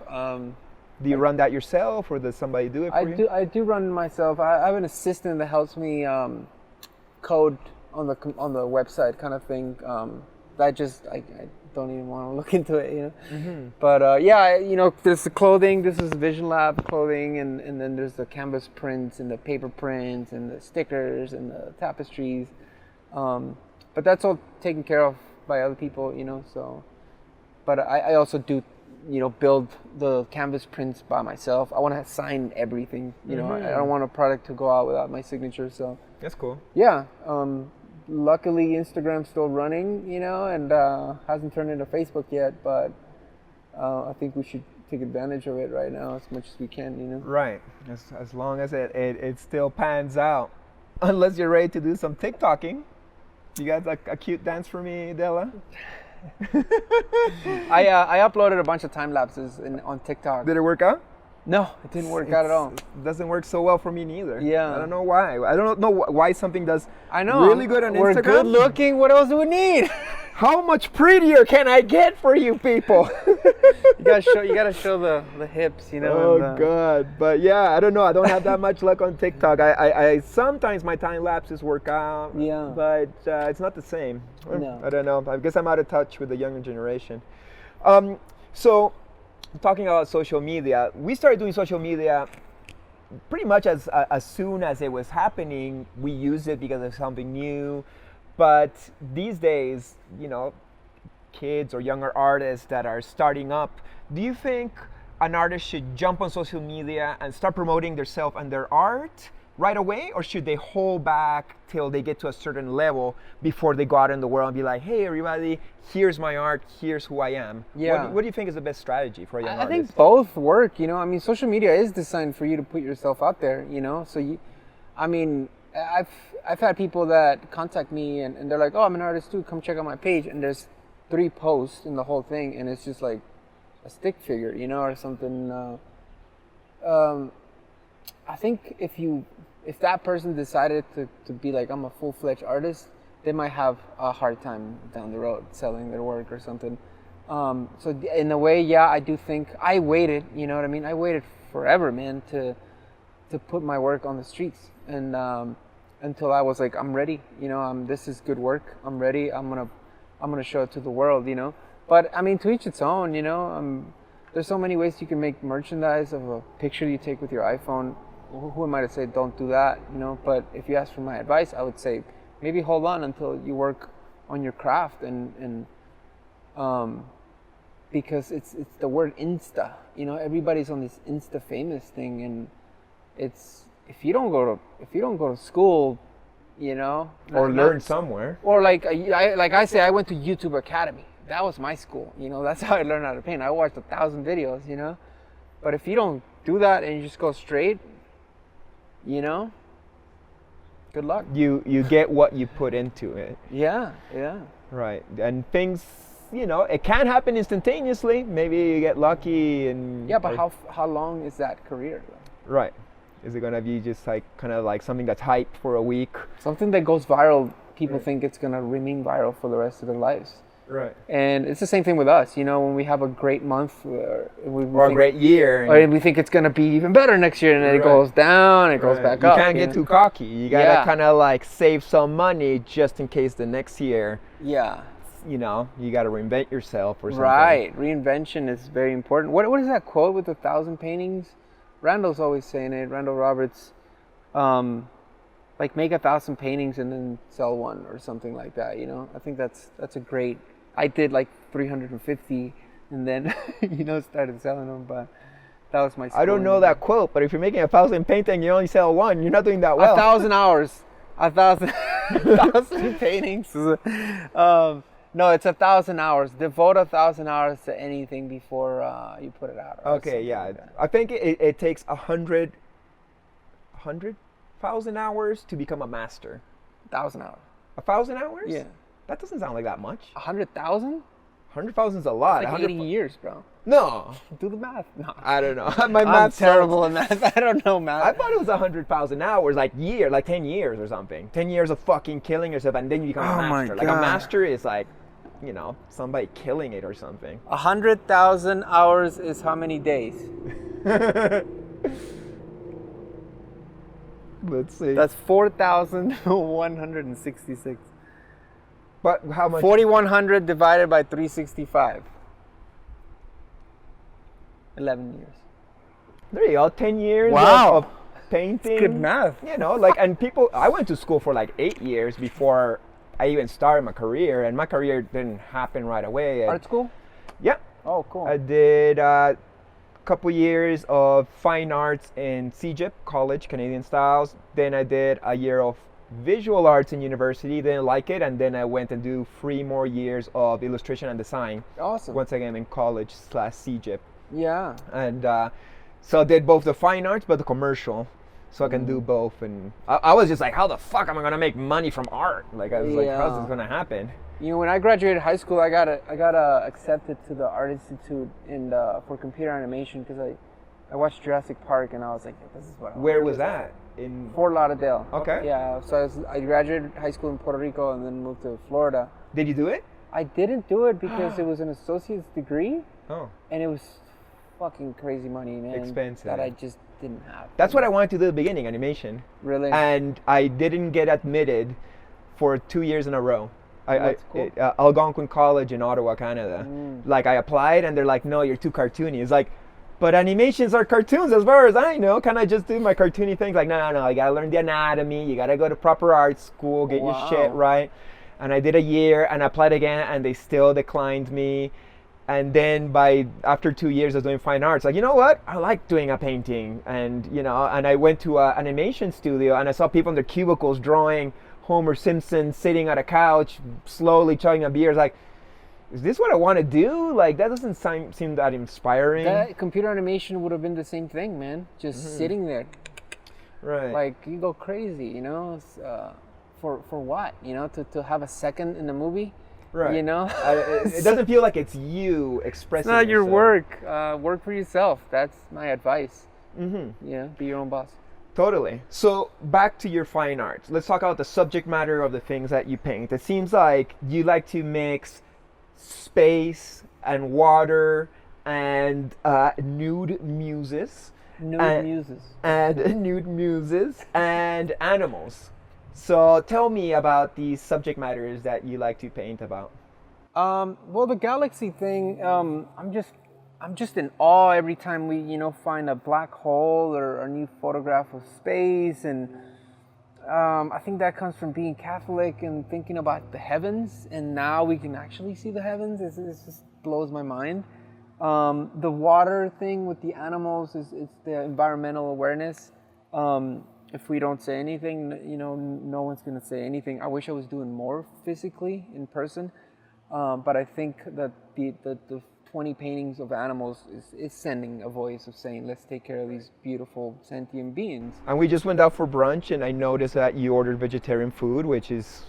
Speaker 3: Do you run that yourself, or does somebody do it for you?
Speaker 1: I do run it myself. I have an assistant that helps me code on the website, kind of thing. I don't even want to look into it, you know. But yeah, you know, there's the clothing. This is Vision Lab clothing, and then there's the canvas prints and the paper prints and the stickers and the tapestries. But that's all taken care of by other people, you know. So, but I also do, you know, build the canvas prints by myself. I want to sign everything, you know. I don't want a product to go out without my signature. So
Speaker 3: That's cool.
Speaker 1: yeah. Luckily, Instagram's still running, you know, and hasn't turned into Facebook yet. But I think we should take advantage of it right now as much as we can, you know.
Speaker 3: Right. As long as it still pans out, unless you're ready to do some TikToking. You got a cute dance for me, Dela?
Speaker 1: I uploaded a bunch of time lapses on TikTok.
Speaker 3: Did it work out?
Speaker 1: No, it didn't work out at all.
Speaker 3: It doesn't work so well for me neither.
Speaker 1: Yeah.
Speaker 3: I don't know why. I don't know why something does
Speaker 1: I know.
Speaker 3: really good on
Speaker 1: We're
Speaker 3: Instagram.
Speaker 1: good looking. What else do we need?
Speaker 3: How much prettier can I get for you people?
Speaker 1: You gotta show the hips, you know.
Speaker 3: Oh
Speaker 1: and,
Speaker 3: God. But yeah, I don't know. I don't have that much luck on TikTok. I sometimes my time lapses work out.
Speaker 1: Yeah.
Speaker 3: But it's not the same.
Speaker 1: No.
Speaker 3: I don't know. I guess I'm out of touch with the younger generation. So talking about social media, we started doing social media pretty much as soon as it was happening. We used it because of something new. But these days, you know, kids or younger artists that are starting up, do you think an artist should jump on social media and start promoting themselves and their art right away, or should they hold back till they get to a certain level before they go out in the world and be like, hey everybody, here's my art, here's who I am?
Speaker 1: Yeah.
Speaker 3: What do you think is the best strategy for a young
Speaker 1: I
Speaker 3: artist?
Speaker 1: think both work, you know. I mean, social media is designed for you to put yourself out there, you know. So I've had people that contact me and they're like, oh, I'm an artist too, come check out my page, and there's 3 posts in the whole thing, and it's just like a stick figure, you know, or something. I think if that person decided to be like, I'm a full-fledged artist, they might have a hard time down the road selling their work or something. So in a way, yeah, I do think I waited, you know what I mean? I waited forever, man, to put my work on the streets, and until I was like, I'm ready, you know, this is good work, I'm ready, I'm gonna show it to the world, you know. But I mean, to each its own, you know. There's so many ways you can make merchandise of a picture you take with your iPhone. Who am I to say don't do that, you know? But if you ask for my advice, I would say maybe hold on until you work on your craft, and because it's the word Insta, you know. Everybody's on this Insta famous thing, and it's if you don't go to school, you know,
Speaker 3: or learn somewhere,
Speaker 1: or like I say, I went to YouTube Academy. That was my school, you know. That's how I learned how to paint. I watched 1,000 videos, you know. But if you don't do that and you just go straight, you know, good luck.
Speaker 3: You get what you put into it.
Speaker 1: Yeah.
Speaker 3: Right. And things, you know, it can happen instantaneously. Maybe you get lucky and...
Speaker 1: Yeah, but how long is that career?
Speaker 3: Right. Is it gonna be just like kind of like something that's hyped for a week?
Speaker 1: Something that goes viral, people think it's gonna remain viral for the rest of their lives.
Speaker 3: Right.
Speaker 1: And it's the same thing with us, you know, when we have a great month
Speaker 3: or a great year,
Speaker 1: or we think it's gonna be even better next year, and then it goes down, it goes back up.
Speaker 3: You can't get too cocky. You gotta kind of like save some money just in case the next year.
Speaker 1: Yeah.
Speaker 3: You know, you gotta reinvent yourself or something.
Speaker 1: Right. Reinvention is very important. What is that quote with 1,000 paintings? Randall's always saying it. Randall Roberts, like make 1,000 paintings and then sell one or something like that. You know, I think that's a great. I did like 350 and then started selling them, but that was my.
Speaker 3: I don't know that quote, but if you're making 1,000 paintings and you only sell one, you're not doing that well.
Speaker 1: 1,000 hours, 1,000 paintings. No, it's 1,000 hours. Devote 1,000 hours to anything before you put it out.
Speaker 3: Okay, yeah. Like I think it takes 100,000 hours to become a master.
Speaker 1: 1,000 hours.
Speaker 3: 1,000 hours?
Speaker 1: Yeah.
Speaker 3: That doesn't sound like that much.
Speaker 1: 100,000?
Speaker 3: 100,000 is a lot.
Speaker 1: Like 80 years, bro.
Speaker 3: No.
Speaker 1: Do the math. No.
Speaker 3: I don't know. My math's
Speaker 1: terrible in math. I don't know math.
Speaker 3: I thought it was 100,000 hours, like 10 years or something. 10 years of fucking killing yourself, and then you become a master. Like a master is like, somebody killing it or something.
Speaker 1: 100,000 hours is how many days?
Speaker 3: Let's see.
Speaker 1: That's 4,166.
Speaker 3: But how much?
Speaker 1: 4,100 divided by 365. 11 years.
Speaker 3: There you go. 10 years of painting.
Speaker 1: It's good math.
Speaker 3: And people. I went to school for like 8 years before I even started my career, and my career didn't happen right away.
Speaker 1: Art school?
Speaker 3: Yeah.
Speaker 1: Oh, cool.
Speaker 3: I did a couple years of fine arts in CDCF, college, Canadian styles. Then I did a year of visual arts in university, didn't like it, and then I went and do 3 more years of illustration and design.
Speaker 1: Awesome.
Speaker 3: Once again in college / CDCF.
Speaker 1: Yeah.
Speaker 3: And so I did both the fine arts but the commercial. So I can do both, and I was just like, how the fuck am I gonna make money from art? Like I was like, how's this gonna happen?
Speaker 1: You know, when I graduated high school, I got accepted to the Art Institute for computer animation because I watched Jurassic Park and I was like, this is what I want.
Speaker 3: Where was that? In
Speaker 1: Fort Lauderdale.
Speaker 3: Okay.
Speaker 1: Yeah. So I graduated high school in Puerto Rico and then moved to Florida.
Speaker 3: Did you do it?
Speaker 1: I didn't do it because it was an associate's degree.
Speaker 3: Oh.
Speaker 1: And it was fucking crazy money, man.
Speaker 3: Expensive.
Speaker 1: That I just didn't have.
Speaker 3: That's what I wanted to do at the beginning, animation.
Speaker 1: Really?
Speaker 3: And I didn't get admitted for 2 years in a row.
Speaker 1: That's cool.
Speaker 3: Algonquin College in Ottawa, Canada. Like I applied and they're like, no, you're too cartoony. It's like, but animations are cartoons as far as I know. Can I just do my cartoony things? Like, no, you gotta learn the anatomy. You gotta go to proper art school, get your shit right. And I did a year and I applied again and they still declined me. And then after 2 years of doing fine arts, like, you know what? I like doing a painting. And, and I went to an animation studio and I saw people in their cubicles drawing Homer Simpson sitting at a couch, slowly chugging a beer. It's like, is this what I want to do? Like, that doesn't seem that inspiring.
Speaker 1: That computer animation would have been the same thing, man. Just sitting there.
Speaker 3: Right.
Speaker 1: Like, you go crazy, for what? To have a second in the movie?
Speaker 3: Right.
Speaker 1: It
Speaker 3: doesn't feel like it's you expressing.
Speaker 1: It's not your
Speaker 3: yourself.
Speaker 1: work. Work for yourself. That's my advice. Yeah, be your own boss.
Speaker 3: Totally. So back to your fine arts. Let's talk about the subject matter of the things that you paint. It seems like you like to mix space and water and nude muses. And nude muses and animals. So tell me about these subject matters that you like to paint about.
Speaker 1: Well, the galaxy thing, I'm just in awe every time we, find a black hole or a new photograph of space. And I think that comes from being Catholic and thinking about the heavens. And now we can actually see the heavens. It just blows my mind. The water thing with the animals it's the environmental awareness. If we don't say anything, no one's going to say anything. I wish I was doing more physically in person. But I think that the 20 paintings of animals is sending a voice of saying, let's take care of these beautiful sentient beings.
Speaker 3: And we just went out for brunch and I noticed that you ordered vegetarian food, which is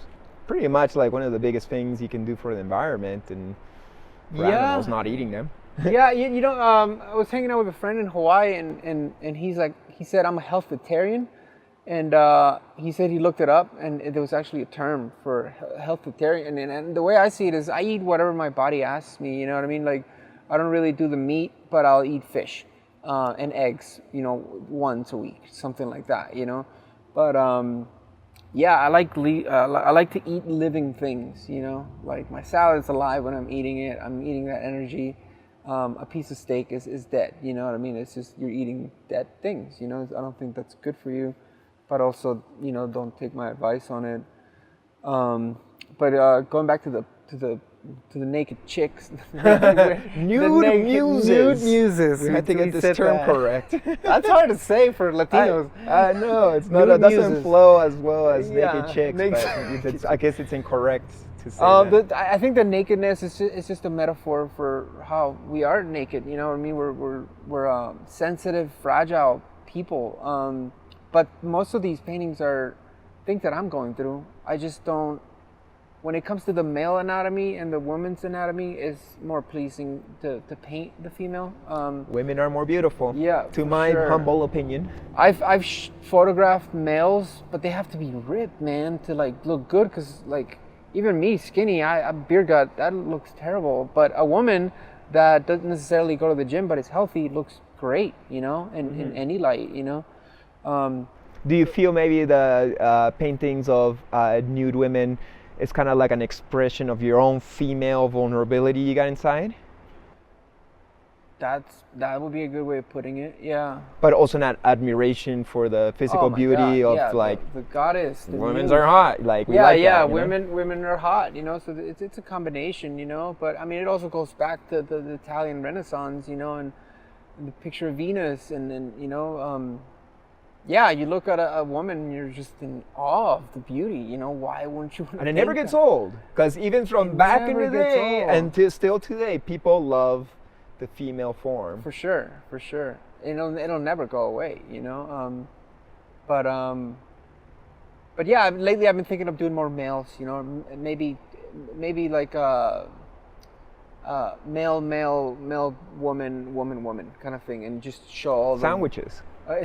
Speaker 3: pretty much like one of the biggest things you can do for the environment and for animals not eating them.
Speaker 1: Yeah, I was hanging out with a friend in Hawaii and he's like, he said I'm a healthitarian, and he said he looked it up, and there was actually a term for healthitarian. And the way I see it is, I eat whatever my body asks me. You know what I mean? Like, I don't really do the meat, but I'll eat fish and eggs. You know, once a week, something like that. You know, but yeah, I like to eat living things. You know, like my salad's alive when I'm eating it. I'm eating that energy. A piece of steak is dead. You know what I mean? It's just you're eating dead things. You know, I don't think that's good for you. But also, you know, don't take my advice on it. But going back to the naked chicks,
Speaker 3: Nude muses.
Speaker 1: We
Speaker 3: had to get this term correct.
Speaker 1: That's hard to say for Latinos.
Speaker 3: I know it's not. It doesn't flow as well as naked chicks. But I guess it's incorrect to say that.
Speaker 1: I think the nakedness is just a metaphor for how we are naked. You know what I mean? We're sensitive, fragile people. But most of these paintings are things that I'm going through. I just don't. When it comes to the male anatomy and the woman's anatomy, is more pleasing to paint the female.
Speaker 3: Women are more beautiful.
Speaker 1: Yeah,
Speaker 3: to my humble opinion.
Speaker 1: I've photographed males, but they have to be ripped, man, to like look good. Cause like even me, skinny, I beer gut, that looks terrible. But a woman that doesn't necessarily go to the gym but is healthy looks great, you know, in any light, you know.
Speaker 3: Do you feel maybe the paintings of nude women is kind of like an expression of your own female vulnerability you got inside?
Speaker 1: That would be a good way of putting it, yeah.
Speaker 3: But also not admiration for the physical beauty of like
Speaker 1: the goddess.
Speaker 3: Women's are hot, like we
Speaker 1: women are hot, you know. So it's a combination, you know. But I mean, it also goes back to the Italian Renaissance, you know, and the picture of Venus, and you know. Yeah, you look at a woman, you're just in awe of the beauty. You know, why wouldn't you?
Speaker 3: And it never gets old, because even from back in the day until still today, people love the female form. For
Speaker 1: sure. It'll never go away. You know, but yeah, lately I've been thinking of doing more males. You know, maybe like male, woman kind of thing, and just show all the
Speaker 3: sandwiches.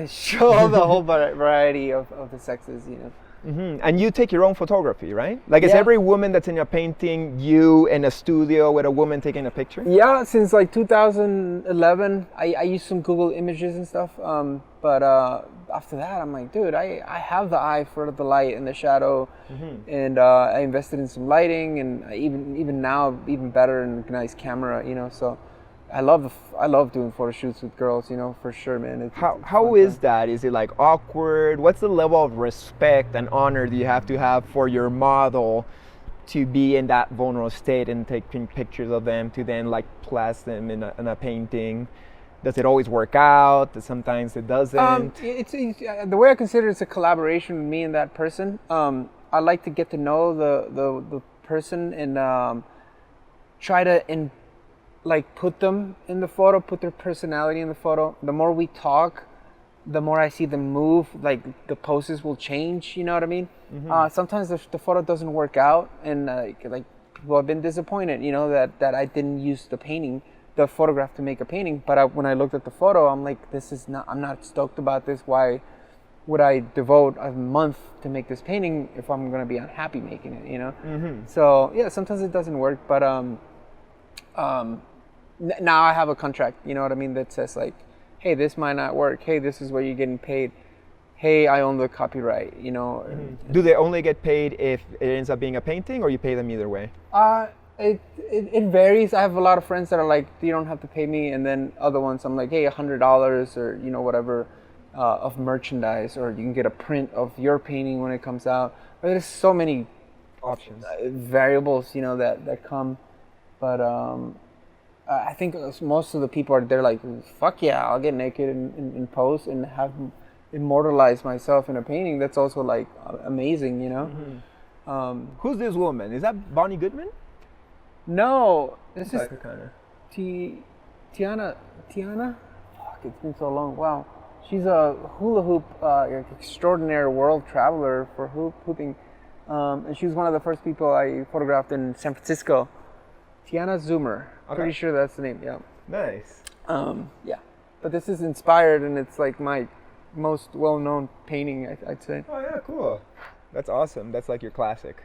Speaker 1: Show the whole variety of the sexes, you know.
Speaker 3: Mm-hmm. And you take your own photography, right? Like, is every woman that's in your painting you in a studio with a woman taking a picture? Yeah,
Speaker 1: since like 2011, I used some Google images and stuff. But after that, I'm like, dude, I have the eye for the light and the shadow, and I invested in some lighting, and even now, even better, and a nice camera, you know. So I love doing photo shoots with girls, you know, for sure, man.
Speaker 3: How is that? Is it like awkward? What's the level of respect and honor do you have to have for your model to be in that vulnerable state and taking pictures of them to then like place them in a painting? Does it always work out? Sometimes it doesn't.
Speaker 1: It's the way I consider it's a collaboration with me and that person. I like to get to know the person and try to like put them in the photo, put their personality in the photo. The more we talk, the more I see them move, like the poses will change, you know what I mean? Sometimes the photo doesn't work out, and like people have been disappointed, you know, that I didn't use the photograph to make a painting. But when I looked at the photo, I'm like, I'm not stoked about this. Why would I devote a month to make this painting if I'm gonna be unhappy making it, you know? So yeah, sometimes it doesn't work, but now I have a contract, you know what I mean, that says like, hey, this might not work. Hey, this is what you're getting paid. Hey, I own the copyright, you know.
Speaker 3: Do they only get paid if it ends up being a painting, or you pay them either way?
Speaker 1: It varies. I have a lot of friends that are like, you don't have to pay me, and then other ones I'm like, hey, $100 or you know whatever of merchandise, or you can get a print of your painting when it comes out. But there's so many
Speaker 3: options,
Speaker 1: variables, you know, that come. But I think most of the people they're like, fuck yeah, I'll get naked and pose and have immortalize myself in a painting. That's also like amazing, you know.
Speaker 3: Who's this woman? Is that Bonnie Goodman?
Speaker 1: No, this is
Speaker 3: Tiana.
Speaker 1: Fuck, it's been so long. Wow, she's a hula hoop extraordinary world traveler for hooping, and she was one of the first people I photographed in San Francisco. Tiana Zoomer. Okay. Pretty sure that's the name. Yeah.
Speaker 3: Nice.
Speaker 1: Yeah, but this is inspired, and it's like my most well-known painting, I'd say.
Speaker 3: Oh yeah, cool. That's awesome. That's like your classic.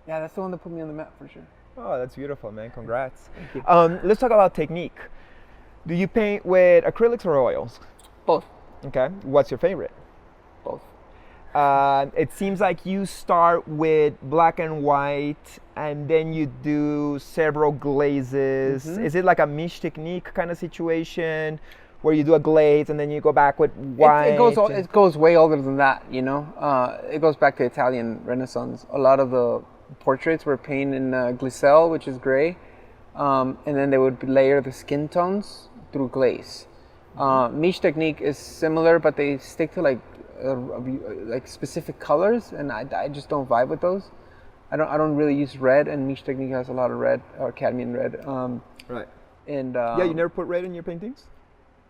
Speaker 1: Yeah, that's the one that put me on the map for sure.
Speaker 3: Oh, that's beautiful, man. Congrats.
Speaker 1: Thank you.
Speaker 3: Let's talk about technique. Do you paint with acrylics or oils?
Speaker 1: Both.
Speaker 3: Okay. What's your favorite?
Speaker 1: Both.
Speaker 3: It seems like you start with black and white, and then you do several glazes. Is it like a mish technique kind of situation, where you do a glaze and then you go back with white?
Speaker 1: It goes way older than that, you know. It goes back to Italian Renaissance. A lot of the portraits were painted in glycel, which is gray, and then they would layer the skin tones through glaze. Mish technique is similar, but they stick to like specific colors, and I just don't vibe with those. I don't really use red, and Mish technique has a lot of red, or cadmium red.
Speaker 3: Right.
Speaker 1: And
Speaker 3: yeah, you never put red in your paintings?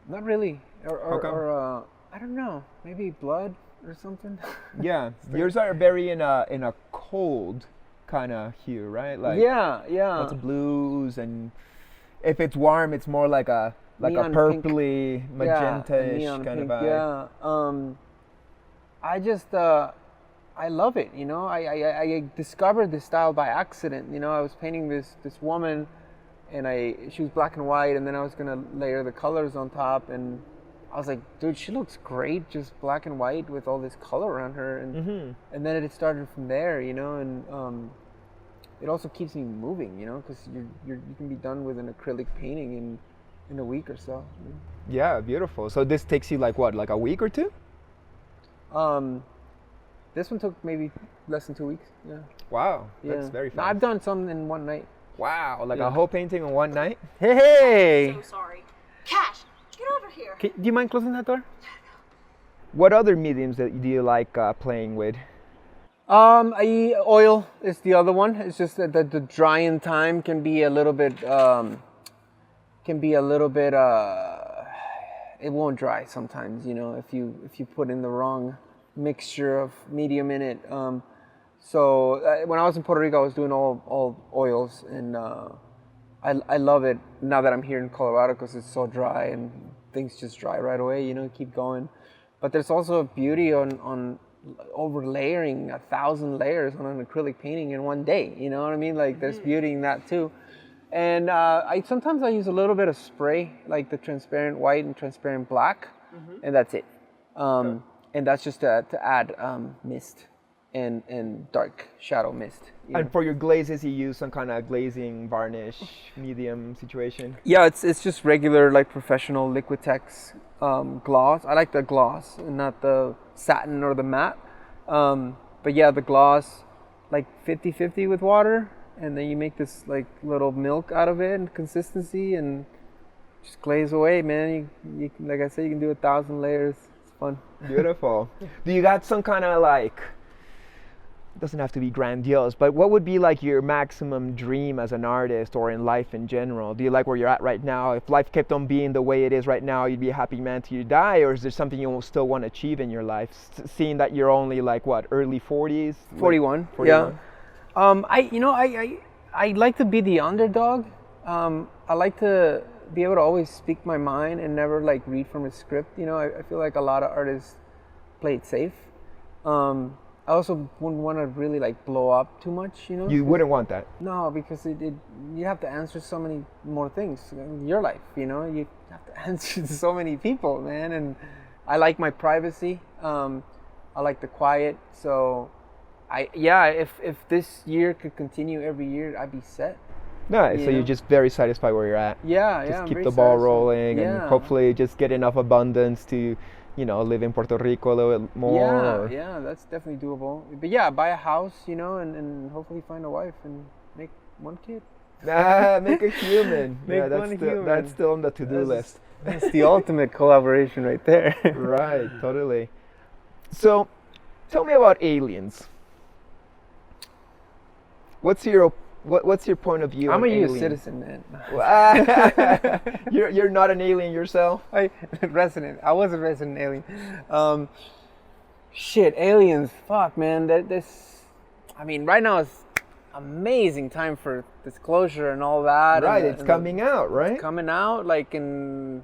Speaker 1: Not really,
Speaker 3: Okay.
Speaker 1: or I don't know, maybe blood or something.
Speaker 3: Yeah, yours are very in a cold kind of hue, right? Like
Speaker 1: yeah.
Speaker 3: lots of blues, and if it's warm, it's more like a
Speaker 1: Neon
Speaker 3: purpley,
Speaker 1: pink.
Speaker 3: magenta-ish
Speaker 1: Neon
Speaker 3: kind
Speaker 1: pink,
Speaker 3: of vibe.
Speaker 1: Yeah. I just I love it, you know. I discovered this style by accident. You know, I was painting this woman, and she was black and white, and then I was gonna layer the colors on top, and I was like, dude, she looks great, just black and white with all this color around her, and then it started from there, you know, and it also keeps me moving, you know, because you can be done with an acrylic painting in a week or so.
Speaker 3: Yeah, beautiful. So this takes you like what, like a week or two?
Speaker 1: This one took maybe less than 2 weeks. Yeah.
Speaker 3: Wow,
Speaker 1: Yeah.
Speaker 3: that's very fast.
Speaker 1: No, I've done some in one night.
Speaker 3: Wow, like
Speaker 1: Yeah.
Speaker 3: a whole painting in one night?
Speaker 1: Hey!
Speaker 4: So sorry. Cash, get over here.
Speaker 1: Do you mind closing that door?
Speaker 3: What other mediums do you like playing with?
Speaker 1: Oil is the other one. It's just that the drying time can be a little bit. It won't dry sometimes, you know, if you put in the wrong mixture of medium in it. So when I was in Puerto Rico, I was doing all oils, and I love it now that I'm here in Colorado because it's so dry and things just dry right away, you know, keep going. But there's also a beauty on over layering 1,000 layers on an acrylic painting in one day, you know what I mean? Like there's beauty in that too. And sometimes I use a little bit of spray, like the transparent white and transparent black, and that's it. And that's just to add mist and dark shadow mist. You
Speaker 3: And
Speaker 1: know?
Speaker 3: for your glazes, you use some kind of glazing varnish medium situation?
Speaker 1: Yeah, it's just regular, like professional Liquitex gloss. I like the gloss and not the satin or the matte. But yeah, the gloss, like 50-50 with water. And then you make this like little milk out of it and consistency, and just glaze away, man. You like I said, you can do 1,000 layers. It's fun.
Speaker 3: Beautiful. Do you got some kind of like, it doesn't have to be grandiose, but what would be like your maximum dream as an artist or in life in general? Do you like where you're at right now? If life kept on being the way it is right now, you'd be a happy man till you die, or is there something you still want to achieve in your life? Seeing that you're only like what, early 40s?
Speaker 1: 41.
Speaker 3: 41.
Speaker 1: Yeah. I like to be the underdog. I like to be able to always speak my mind and never like read from a script. You know, I feel like a lot of artists play it safe. I also wouldn't want to really like blow up too much. You know,
Speaker 3: You wouldn't want that.
Speaker 1: no, because you have to answer so many more things in your life. You know, you have to answer to so many people, man. And I like my privacy. I like the quiet. So. If this year could continue every year, I'd be set.
Speaker 3: Nice.
Speaker 1: You
Speaker 3: So you're
Speaker 1: know?
Speaker 3: just very satisfied where you're at.
Speaker 1: Yeah,
Speaker 3: Just
Speaker 1: I'm
Speaker 3: keep
Speaker 1: very
Speaker 3: the ball
Speaker 1: satisfied.
Speaker 3: rolling, and
Speaker 1: Yeah.
Speaker 3: hopefully just get enough abundance to, you know, live in Puerto Rico a little bit more.
Speaker 1: Yeah, that's definitely doable. But yeah, buy a house, you know, and hopefully find a wife and make one kid.
Speaker 3: Make a human.
Speaker 1: Make
Speaker 3: Yeah, that's
Speaker 1: one
Speaker 3: still,
Speaker 1: human.
Speaker 3: that's still on the to-do list.
Speaker 1: That's the ultimate collaboration right there.
Speaker 3: Right, totally. So, tell me about aliens. What's your point of view
Speaker 1: I'm
Speaker 3: on
Speaker 1: a U.S.
Speaker 3: aliens?
Speaker 1: citizen, man.
Speaker 3: You're not an alien yourself?
Speaker 1: I was a resident alien. Shit, aliens. Fuck, man. Right now is amazing time for disclosure and all that.
Speaker 3: Right,
Speaker 1: and
Speaker 3: it's coming out, right?
Speaker 1: Coming out like in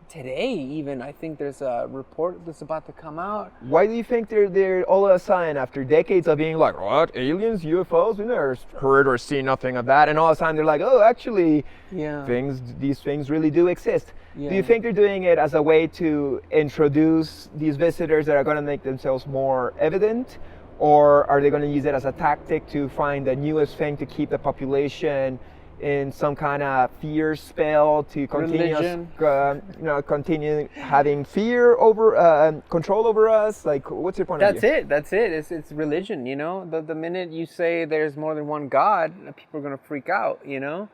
Speaker 1: today even, I think there's a report that's about to come out.
Speaker 3: Why do you think they're all of a sudden, after decades of being like, what, aliens, UFOs, we never heard or seen nothing of that, and all of a sudden they're like, oh, actually,
Speaker 1: Yeah.
Speaker 3: these things really do exist.
Speaker 1: Yeah.
Speaker 3: Do you think they're doing it as a way to introduce these visitors that are going to make themselves more evident, or are they going to use it as a tactic to find the newest thing to keep the population in some kind of fear spell to continue, continue having fear over, control over us? Like, what's your point of view?
Speaker 1: That's it. It's religion, you know? The minute you say there's more than one God, people are going to freak out, you know?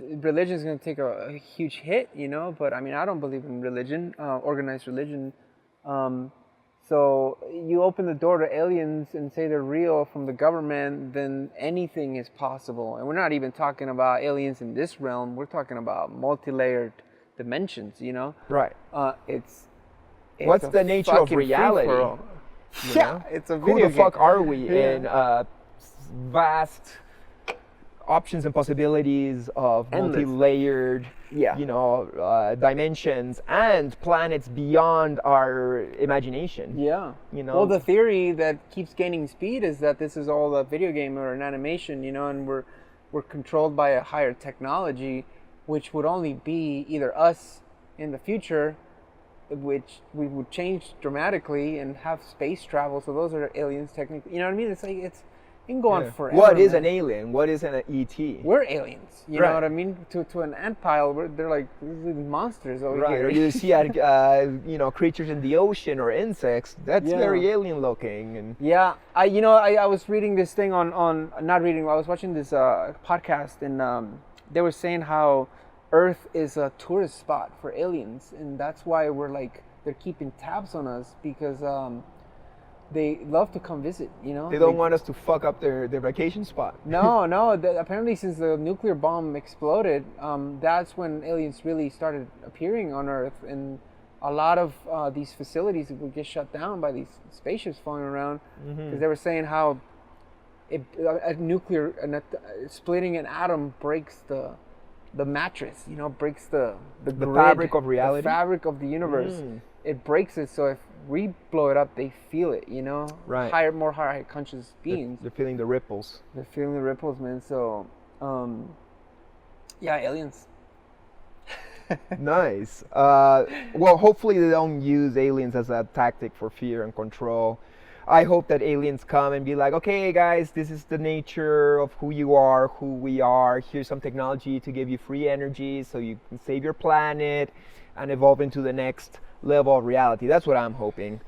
Speaker 1: Religion is going to take a huge hit, you know? But, I mean, I don't believe in religion, organized religion. So you open the door to aliens and say they're real from the government, then anything is possible. And we're not even talking about aliens in this realm. We're talking about multi-layered dimensions, you know?
Speaker 3: Right.
Speaker 1: It's
Speaker 3: What's
Speaker 1: a
Speaker 3: the nature of
Speaker 1: fucking
Speaker 3: reality?
Speaker 1: free-for-all.
Speaker 3: You
Speaker 1: Yeah,
Speaker 3: know?
Speaker 1: it's a
Speaker 3: Who
Speaker 1: video
Speaker 3: the fuck
Speaker 1: game.
Speaker 3: are we
Speaker 1: Yeah.
Speaker 3: in vast options and possibilities of
Speaker 1: Endless.
Speaker 3: multi-layered,
Speaker 1: Yeah.
Speaker 3: dimensions and planets beyond our imagination?
Speaker 1: Yeah.
Speaker 3: You know?
Speaker 1: Well, the theory that keeps gaining speed is that this is all a video game or an animation, you know, and we're controlled by a higher technology, which would only be either us in the future, which we would change dramatically and have space travel. So those are aliens technically. You know what I mean? It's like it's it can go on
Speaker 3: Yeah.
Speaker 1: forever.
Speaker 3: What is
Speaker 1: man.
Speaker 3: an alien? What is an ET?
Speaker 1: We're aliens. You
Speaker 3: Right.
Speaker 1: know what I mean? To an ant pile, they're like these monsters over
Speaker 3: Right,
Speaker 1: here.
Speaker 3: or you see creatures in the ocean or insects. That's
Speaker 1: Yeah.
Speaker 3: very alien looking. And
Speaker 1: Yeah, I was reading this thing on not reading. I was watching this podcast, and they were saying how Earth is a tourist spot for aliens, and that's why they're keeping tabs on us because they love to come visit. You know,
Speaker 3: they don't want us to fuck up their vacation spot.
Speaker 1: No. Apparently, since the nuclear bomb exploded, that's when aliens really started appearing on Earth, and a lot of these facilities would get shut down by these spaceships flying around because they were saying how splitting an atom breaks the mattress. You know, breaks the grid,
Speaker 3: fabric of reality?
Speaker 1: the fabric of the universe. It breaks it, so if we blow it up, they feel it. You know,
Speaker 3: Right.
Speaker 1: more higher conscious beings.
Speaker 3: They're feeling the ripples.
Speaker 1: They're feeling the ripples, man. So, yeah, aliens.
Speaker 3: Nice. Well, hopefully they don't use aliens as a tactic for fear and control. I hope that aliens come and be like, okay, guys, this is the nature of who you are, who we are. Here's some technology to give you free energy so you can save your planet and evolve into the next level of reality. That's what I'm hoping.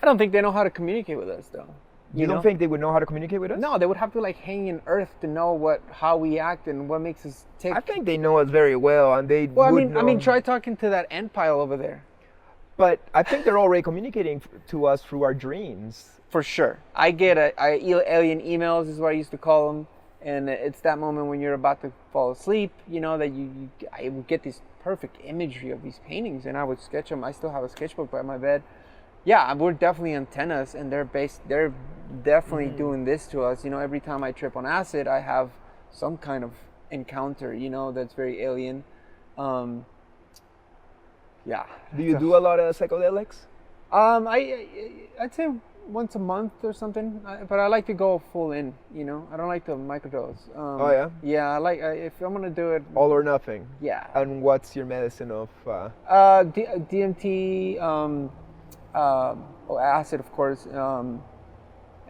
Speaker 1: I don't think they know how to communicate with us, though.
Speaker 3: You don't think they would know how to communicate with us?
Speaker 1: No, they would have to hang in Earth to know how we act and what makes us tick.
Speaker 3: I think they know us very well, and they
Speaker 1: Well,
Speaker 3: would know.
Speaker 1: I mean, try talking to that ant pile over there.
Speaker 3: But I think they're already communicating to us through our dreams.
Speaker 1: For sure. I get alien emails is what I used to call them, and it's that moment when you're about to fall asleep. You know that I would get this perfect imagery of these paintings, and I would sketch them. I still have a sketchbook by my bed. Yeah, we're definitely antennas, and they're definitely doing this to us. You know, every time I trip on acid, I have some kind of encounter. You know, that's very alien. Yeah.
Speaker 3: Do you do a lot of psychedelics?
Speaker 1: I'd say once a month or something, but I like to go full in. You know, I don't like to microdose.
Speaker 3: Oh yeah.
Speaker 1: Yeah, I like if I'm gonna do it.
Speaker 3: All or nothing.
Speaker 1: Yeah.
Speaker 3: And what's your medicine of?
Speaker 1: DMT, acid, of course, and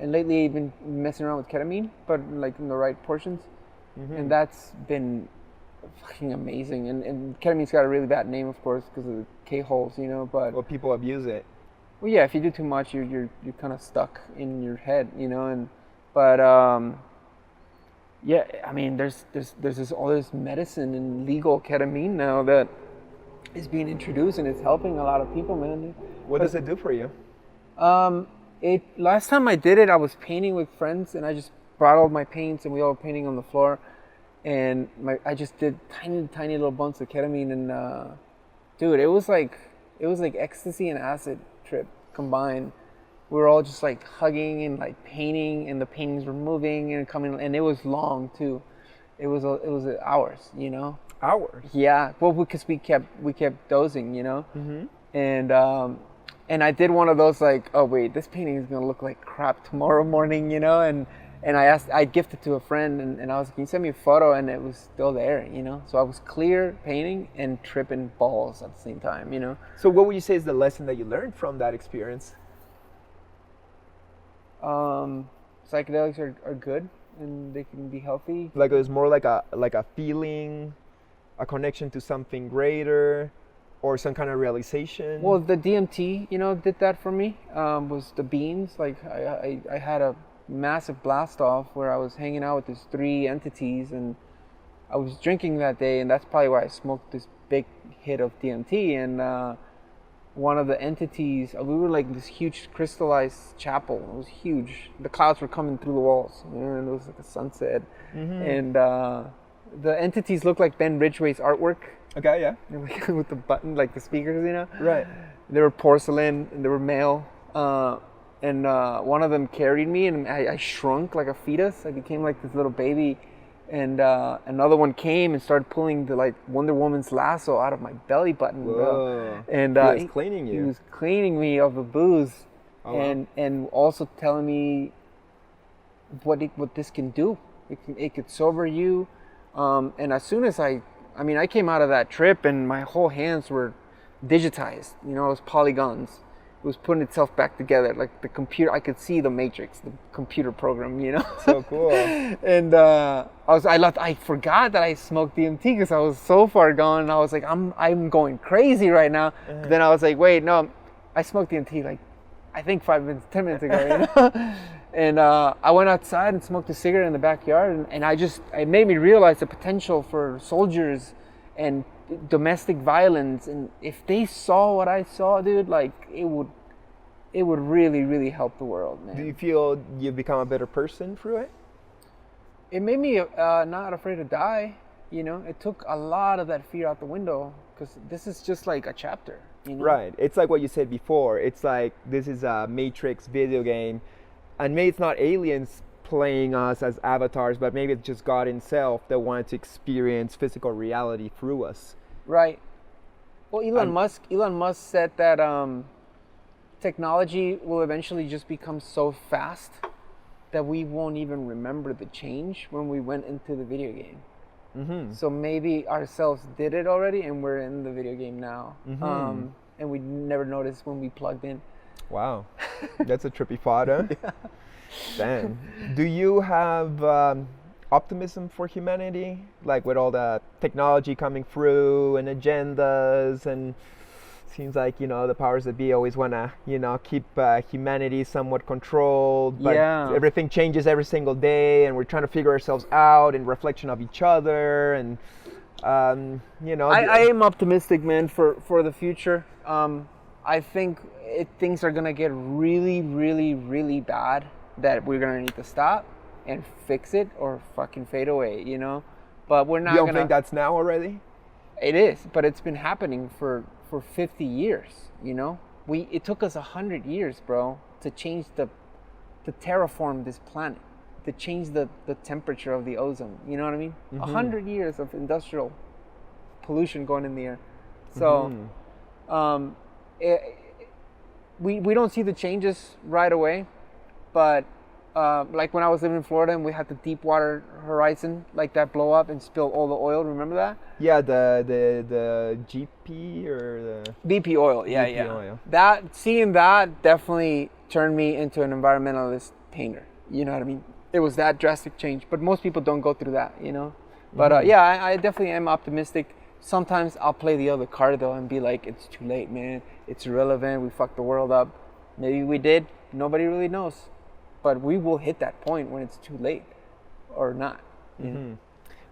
Speaker 1: lately I've been messing around with ketamine, but like in the right portions, and that's been fucking amazing. And ketamine's got a really bad name, of course, because of the K-holes, you know. But
Speaker 3: Well, people abuse it.
Speaker 1: well, yeah, if you do too much, you're kind of stuck in your head, you know. But yeah, I mean, there's all this medicine and legal ketamine now that is being introduced, and it's helping a lot of people, man.
Speaker 3: What does it do for you?
Speaker 1: Last time I did it, I was painting with friends, and I just brought all my paints, and we all were painting on the floor, and I just did tiny little bumps of ketamine, and dude, it was like ecstasy and acid trip combined. We were all just like hugging and like painting, and the paintings were moving and coming, and it was long too. hours, you know.
Speaker 3: Hours.
Speaker 1: Yeah, well, because we kept dozing, you know. And I did one of those like, oh wait, this painting is gonna look like crap tomorrow morning, you know. And I gifted to a friend, and I was like, can you send me a photo? And it was still there, you know. So I was clear painting and tripping balls at the same time, you know.
Speaker 3: So what would you say is the lesson that you learned from that experience?
Speaker 1: Psychedelics are good and they can be healthy.
Speaker 3: Like it was more like a feeling, a connection to something greater, or some kind of realization.
Speaker 1: Well, the DMT, you know, did that for me. Was the beans. Like I had a massive blast off where I was hanging out with these 3 entities, and I was drinking that day, and that's probably why I smoked this big hit of DMT. And one of the entities, we were like this huge crystallized chapel. It was huge. The clouds were coming through the walls, and it was like a sunset. And the entities looked like Ben Ridgway's artwork.
Speaker 3: Okay, yeah.
Speaker 1: Like, with the button, like the speakers, you know?
Speaker 3: Right.
Speaker 1: They were porcelain, and they were male. And one of them carried me, and I shrunk like a fetus. I became like this little baby. And another one came and started pulling the like Wonder Woman's lasso out of my belly button.
Speaker 3: Whoa.
Speaker 1: And
Speaker 3: he was cleaning you.
Speaker 1: He was cleaning me of the booze,
Speaker 3: wow.
Speaker 1: and also telling me what this can do. It could sober you. And as soon as I came out of that trip, and my whole hands were digitized. You know, it was polygons. It was putting itself back together, like the computer. I could see the Matrix, the computer program, you know.
Speaker 3: So cool.
Speaker 1: And I forgot that I smoked DMT because I was so far gone. And I was like, I'm going crazy right now. Then I was like, wait, no, I smoked DMT like, I think 10 minutes ago, you know. And I went outside and smoked a cigarette in the backyard, and it made me realize the potential for soldiers and domestic violence, and if they saw what I saw, dude, like it would really, really help the world, man.
Speaker 3: Do you feel you've become a better person through it?
Speaker 1: It made me not afraid to die, you know. It took a lot of that fear out the window, because this is just like a chapter, you know?
Speaker 3: Right. It's like what you said before. It's like this is a Matrix video game, and maybe it's not aliens playing us as avatars, but maybe it's just God himself that wanted to experience physical reality through us.
Speaker 1: Right. Well, Elon Musk said that technology will eventually just become so fast that we won't even remember the change when we went into the video game. So maybe ourselves did it already, and we're in the video game now, and we never noticed when we plugged in.
Speaker 3: Wow, that's a trippy thought, huh?
Speaker 1: Yeah.
Speaker 3: Damn. Do you have optimism for humanity, like with all the technology coming through and agendas, and seems like, you know, the powers that be always want to, you know, keep humanity somewhat controlled, but everything changes every single day, and we're trying to figure ourselves out in reflection of each other, and you know,
Speaker 1: I am optimistic, man, for the future. I think things are gonna get really, really, really bad, that we're gonna need to stop and fix it or fucking fade away, you know. But we're not.
Speaker 3: You don't think that's now already?
Speaker 1: It is, but it's been happening for 50 years, you know. It took us 100 years, bro, to terraform this planet, to change the temperature of the ozone. You know what I mean? 100 years of industrial pollution going in the air. So, we don't see the changes right away, but like when I was living in Florida and we had the Deepwater Horizon, like that blow up and spill all the oil. Remember that?
Speaker 3: Yeah, the GP or the
Speaker 1: BP oil. Yeah,
Speaker 3: BP
Speaker 1: yeah.
Speaker 3: oil.
Speaker 1: Seeing that definitely turned me into an environmentalist painter. You know what I mean? It was that drastic change, but most people don't go through that, you know. But yeah, I definitely am optimistic. Sometimes I'll play the other card though and be like, it's too late, man. It's irrelevant. We fucked the world up. Maybe we did. Nobody really knows. But we will hit that point when it's too late, or not. You know?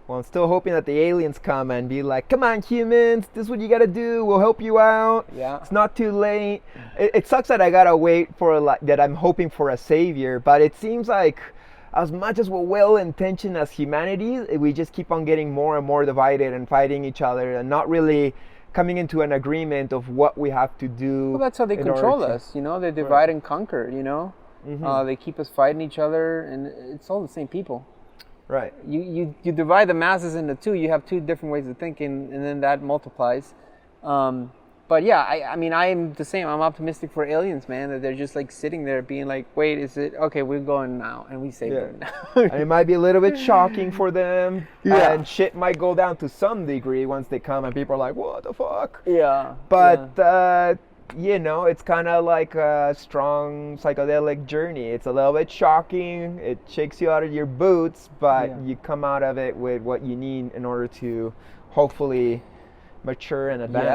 Speaker 3: Well, I'm still hoping that the aliens come and be like, come on, humans, this is what you gotta do. We'll help you out.
Speaker 1: Yeah.
Speaker 3: It's not too late. It sucks that I gotta wait for that I'm hoping for a savior, but it seems like as much as we're well-intentioned as humanity, we just keep on getting more and more divided and fighting each other and not really coming into an agreement of what we have to do.
Speaker 1: Well, that's how they control us, you know. They divide and conquer, you know. They keep us fighting each other, and it's all the same people.
Speaker 3: Right.
Speaker 1: You divide the masses into two. You have two different ways of thinking, and then that multiplies. But yeah, I mean, I am the same. I'm optimistic for aliens, man. That they're just like sitting there, being like, "Wait, is it okay? We're going now," and we save them now.
Speaker 3: And it might be a little bit shocking for them,
Speaker 1: Yeah.
Speaker 3: and shit might go down to some degree once they come, and people are like, "What the fuck?"
Speaker 1: Yeah.
Speaker 3: But you know, it's kind of like a strong psychedelic journey. It's a little bit shocking. It shakes you out of your boots, but you come out of it with what you need in order to hopefully mature and advance.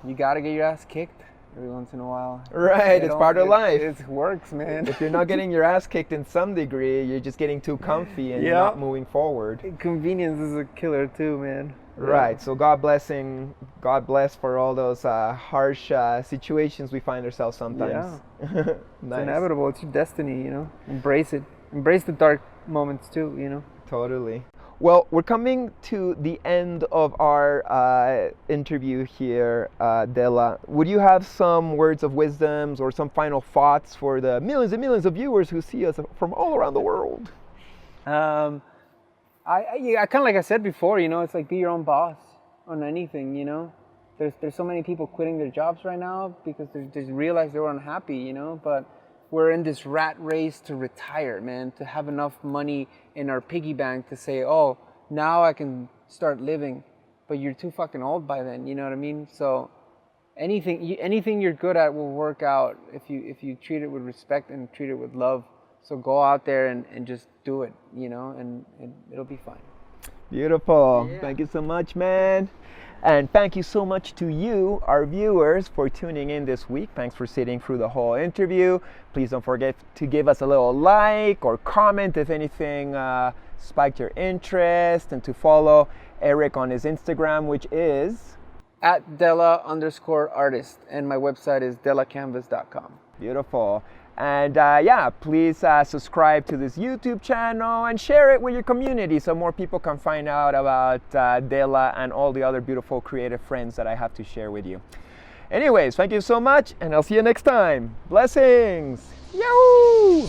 Speaker 1: Yeah, you gotta get your ass kicked every once in a while.
Speaker 3: Right, it's part of life.
Speaker 1: It works, man.
Speaker 3: If you're not getting your ass kicked in some degree, you're just getting too comfy and you're not moving forward.
Speaker 1: Convenience is a killer too, man.
Speaker 3: Right, so God bless for all those harsh situations we find ourselves sometimes.
Speaker 1: Yeah.
Speaker 3: Nice.
Speaker 1: It's inevitable. It's your destiny, you know. Embrace it. Embrace the dark moments too, you know.
Speaker 3: Totally. Well, we're coming to the end of our interview here, Dela. Would you have some words of wisdoms or some final thoughts for the millions and millions of viewers who see us from all around the world?
Speaker 1: I kind of like I said before, you know, it's like be your own boss on anything, you know. There's so many people quitting their jobs right now because they just realize they were unhappy, you know. But we're in this rat race to retire, man, to have enough money in our piggy bank to say, oh, now I can start living. But you're too fucking old by then, you know what I mean? So anything you're good at will work out if you treat it with respect and treat it with love. So go out there and just do it, you know, and it'll be fine.
Speaker 3: Beautiful.
Speaker 1: Yeah.
Speaker 3: Thank you so much, man. And thank you so much to you, our viewers, for tuning in this week. Thanks for sitting through the whole interview. Please don't forget to give us a little like or comment if anything spiked your interest, and to follow Erik on his Instagram, which is
Speaker 1: At Dela_artist, and my website is delacanvas.com.
Speaker 3: beautiful. And yeah, please subscribe to this YouTube channel and share it with your community so more people can find out about Dela and all the other beautiful creative friends that I have to share with you. Anyways, thank you so much, and I'll see you next time. Blessings! Yahoo!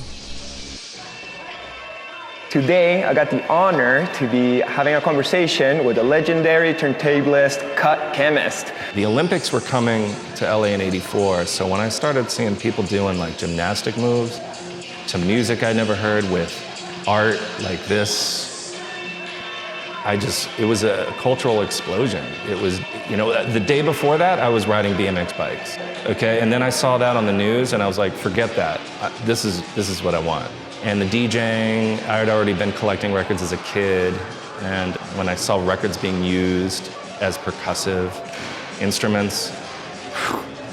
Speaker 3: Today, I got the honor to be having a conversation with a legendary turntablist, cut chemist.
Speaker 5: The Olympics were coming to LA in '84, so when I started seeing people doing like gymnastic moves to music I'd never heard with art like this, it was a cultural explosion. It was, you know, the day before that, I was riding BMX bikes, okay? And then I saw that on the news and I was like, forget that. This is what I want. And the DJing, I had already been collecting records as a kid, and when I saw records being used as percussive instruments,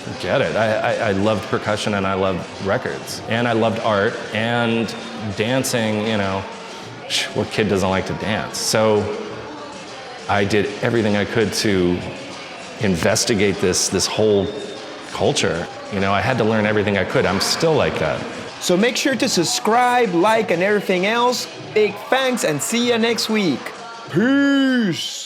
Speaker 5: forget it. I loved percussion and I loved records. And I loved art and dancing, you know, what kid doesn't like to dance? So I did everything I could to investigate this whole culture. You know, I had to learn everything I could. I'm still like that.
Speaker 3: So make sure to subscribe, like, and everything else. Big thanks, and see you next week. Peace!